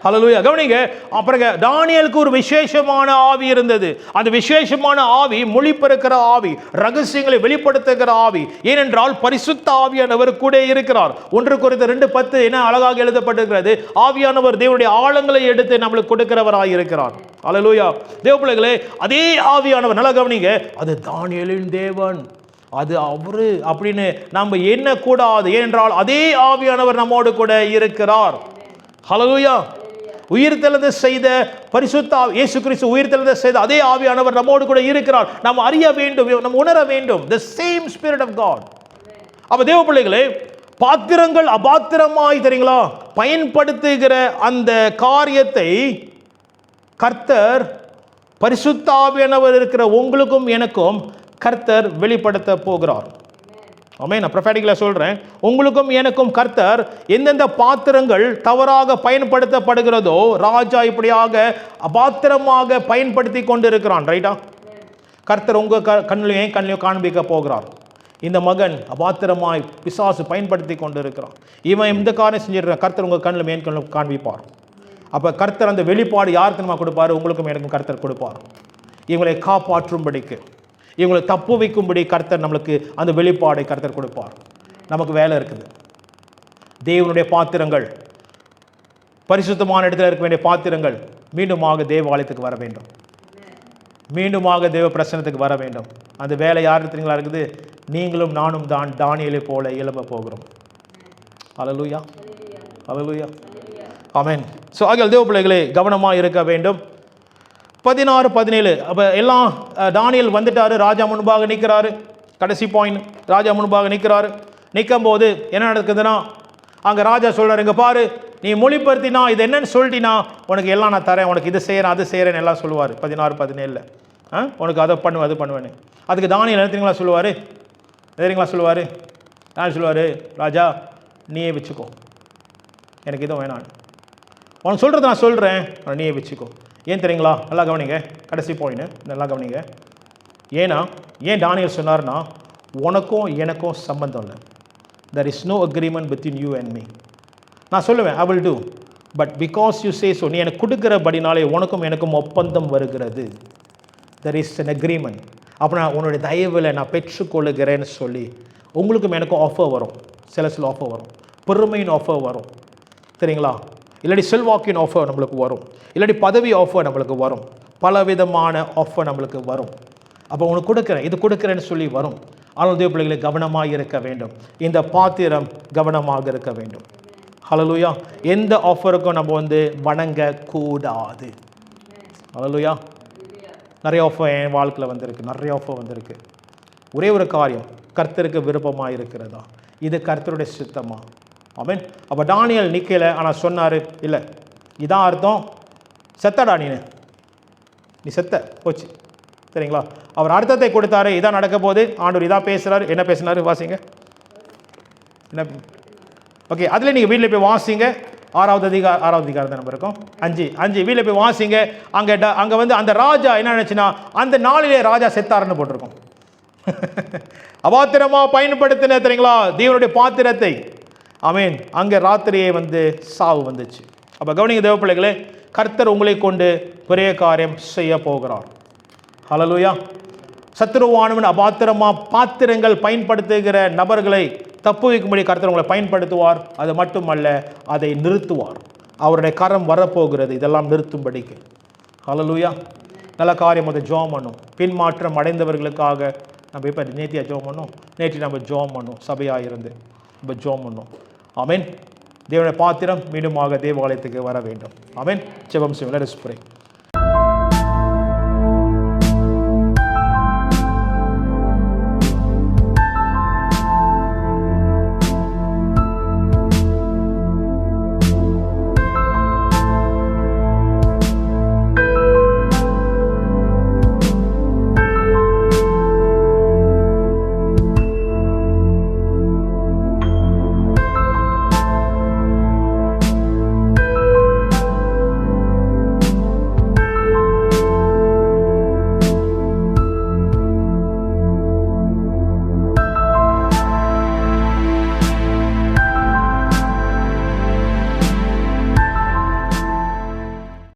ஹல்லேலூயா. கவனிங்க, அப்புறம் தானியேலுக்கு ஒரு விசேஷமான ஆவி இருந்தது. அந்த விசேஷமான ஆவி மொழிபெயர்க்கிற ஆவி, ரகசியங்களை வெளிப்படுத்துகிற ஆவி. ஏனென்றால் பரிசுத்த ஆவியானவர் கூட இருக்கிறார். 1 கொரிந்தியர் 2:10 என அழகாக எழுதப்பட்டிருக்கிறது. ஆவியானவர் தேவனுடைய ஆழங்களை எடுத்து நம்மளுக்கு கொடுக்கிறவராக இருக்கிறார். ஹல்லேலூயா. தேவ பிள்ளைகளே, அதே ஆவியானவர், நல்லா கவனிங்க, அது தானியேலின் தேவன், அது அவரு அப்படின்னு நம்ம எண்ணக்கூடாது. ஏனென்றால் அதே ஆவியானவர் நம்மோடு கூட இருக்கிறார். ஹல்லேலூயா. உயிர்த்தெழுந்த செய்த பரிசுத்த இயேசு கிறிஸ்து உயிர்த்தெழுந்த செய்த அதே ஆவியானவர் நம்மோடு கூட இருக்கிறார். நாம் அறிய வேண்டும், நாம் உணர வேண்டும். the same spirit of God. அப்ப தேவ பிள்ளைகளே, பாத்திரங்கள் அபாத்திரமாய் தெரியுங்களா பயன்படுத்துகிற அந்த காரியத்தை கர்த்தர், பரிசுத்த ஆவியானவர் இருக்கிற உங்களுக்கும் எனக்கும் கர்த்தர் வெளிப்படுத்த போகிறார். ஆமென். நான் ப்ரொஃபெட்டிக்கலா சொல்றேன், உங்களுக்கும் எனக்கும் கர்த்தர் எந்தெந்த பாத்திரங்கள் தவறாக பயன்படுத்தப்படுகிறதோ, ராஜா இப்படியாக அபாத்திரமாக பயன்படுத்தி கொண்டு இருக்கிறான். ரைட்டா? கர்த்தர் உங்க கண்ணிலையும் என் கண்ணிலையும் காண்பிக்க போகிறார். இந்த மகன் அபாத்திரமாய் பிசாசு பயன்படுத்தி கொண்டு இருக்கிறான், இவன் இந்த காரியம் செஞ்சிருக்கான், கர்த்தர் உங்க கண்ணிலும் என் கண்ணிலும் காண்பிப்பார். அப்ப கர்த்தர் அந்த வெளிப்பாடு யாருக்கு நம்ம கொடுப்பாரு? உங்களுக்கும் எனக்கும் கர்த்தர் கொடுப்பார். இவங்களை காப்பாற்றும்படிக்கு, இவங்களை தப்பு வைக்கும்படி கர்த்தர் நம்மளுக்கு அந்த வெளிப்பாடை கர்த்தர் கொடுப்பார். நமக்கு வேலை இருக்குது. தேவனுடைய பாத்திரங்கள், பரிசுத்தமான இடத்துல இருக்க வேண்டிய பாத்திரங்கள் மீண்டுமாக தேவாலயத்துக்கு வர வேண்டும், மீண்டுமாக தேவ பிரசனத்துக்கு வர வேண்டும். அந்த வேலை யாருக்கு தெரியுங்களா இருக்குது? நீங்களும் நானும் தான் தானியேலை போல எழும்ப போகிறோம். ஹல்லேலூயா, ஹல்லேலூயா, ஆமென். ஸோ ஆகிய தேவ பிள்ளைகளே, கவனமாக இருக்க வேண்டும். 16-17 அப்போ எல்லாம் தானியேல் வந்துட்டாரு, ராஜா முன்பாக நிற்கிறாரு. கடைசி பாயிண்ட், ராஜா முன்பாக நிற்கிறாரு. நிற்கும் போது என்ன நடக்குதுன்னா, அங்கே ராஜா சொல்கிறார், இங்கே பாரு, நீ மொழிபெயர்த்தினா இது என்னன்னு சொல்லிட்டினா உனக்கு எல்லாம் நான் தரேன், உனக்கு இது செய்கிறேன் அது செய்கிறேன்னு எல்லாம் சொல்லுவார். 16-17 உனக்கு அதை பண்ணுவேன் அது பண்ணுவேன்னு. அதுக்கு தானியேல் என்ன தெரியுங்களா சொல்லுவார்? தெரியுங்களா சொல்லுவார்? நான் சொல்லுவார், ராஜா நீயே வச்சுக்கோ, எனக்கு இதுவும் வேணாம். உனக்கு சொல்கிறத நான் சொல்கிறேன், நீயே வச்சுக்கோ. ஏன் தெரியுங்களா? நல்லா கவனிங்க, கடைசி பாயிண்ட் நல்லா கவனிங்க. ஏன் தானியேல் சொன்னார்னா, உனக்கும் எனக்கும் சம்பந்தம் இல்லை. there is no agreement between you and me. நான் சொல்லுவேன் I will do, but because you say so, நீ எனக்கு கொடுக்கிறபடினாலே உனக்கும் எனக்கும் ஒப்பந்தம் வருகிறது. there is an agreement. அப்போ நான் உன்னுடைய தயவில் நான் பெற்றுக்கொள்ளுகிறேன்னு சொல்லி உங்களுக்கும் எனக்கும் ஆஃபர் வரும். சில ஆஃபர் வரும், பெருமையின் ஆஃபர் வரும் சரிங்களா, இல்லாட்டி செல்வாக்கின் ஆஃபர் நம்மளுக்கு வரும், இல்லாட்டி பதவி ஆஃபர் நம்மளுக்கு வரும், பலவிதமான ஆஃபர் நம்மளுக்கு வரும். அப்போ உனக்கு கொடுக்குறேன், இது கொடுக்குறேன்னு சொல்லி வரும். ஆனால் தேவ பிள்ளைகளை கவனமாக இருக்க வேண்டும். இந்த பாத்திரம் கவனமாக இருக்க வேண்டும். ஹல்லேலூயா. எந்த ஆஃபருக்கும் நம்ம வணங்கக்கூடாது. ஹல்லேலூயா. நிறைய ஆஃபர் என் வாழ்க்கையில் வந்திருக்கு, நிறைய ஆஃபர் வந்திருக்கு. ஒரே ஒரு காரியம், கர்த்தருக்கு விருப்பமாக இருக்கிறதா, இது கர்த்தருடைய சித்தமா? ஆமென். அப்போ தானியேல் நிற்கல, ஆனால் சொன்னார், இல்லை இதான் அர்த்தம், செத்தடா நீ செத்த போச்சு சரிங்களா. அவர் அர்த்தத்தை கொடுத்தாரு, இதான் நடக்க போகுது, ஆண்டவர் இதான் பேசுகிறார். என்ன பேசினார் வாசிங்க, என்ன ஓகே, அதில் நீங்கள் வீட்டில் போய் வாசிங்க. ஆறாவது அதிகாரம் தான் நம்ம இருக்கோம். 5 வீட்டில் போய் வாசிங்க. அங்கே அந்த ராஜா என்ன நினச்சுன்னா, அந்த நாளிலே ராஜா செத்தாருன்னு போட்டிருக்கோம். அபாத்திரமாக பயன்படுத்தின தெரியுங்களா தேவனுடைய பாத்திரத்தை. ஆமீன். அங்கே ராத்திரியே சாவு வந்துச்சு. அப்போ கவனிங்க தேவ பிள்ளைகளே, கர்த்தர் உங்களை கொண்டு பெரிய காரியம் செய்ய போகிறார். ஹல்லேலூயா. சத்துருவானவன் அபாத்திரமாக பாத்திரங்கள் பயன்படுத்துகிற நபர்களை தப்பு வைக்கும்படி கர்த்தர் உங்களை பயன்படுத்துவார். அது மட்டுமல்ல, அதை நிறுத்துவார். அவருடைய கரம் வரப்போகிறது இதெல்லாம் நிறுத்தும்படிக்கு. ஹல்லேலூயா. நல்ல காரியம் அதை ஜெபம் பண்ணும். பின்மாற்றம் அடைந்தவர்களுக்காக நம்ம இப்போ நேத்தியாக ஜெபம் பண்ணோம். நேற்று நம்ம ஜெபம் பண்ணோம், சபையாக இருந்து நம்ம ஜெபம் பண்ணோம். ஆமென். தேவனுடைய பாத்திரம் மீண்டுமாக தேவாலயத்துக்கு வர வேண்டும். ஆமென். ஜெபம் செய்வோம். Let us pray.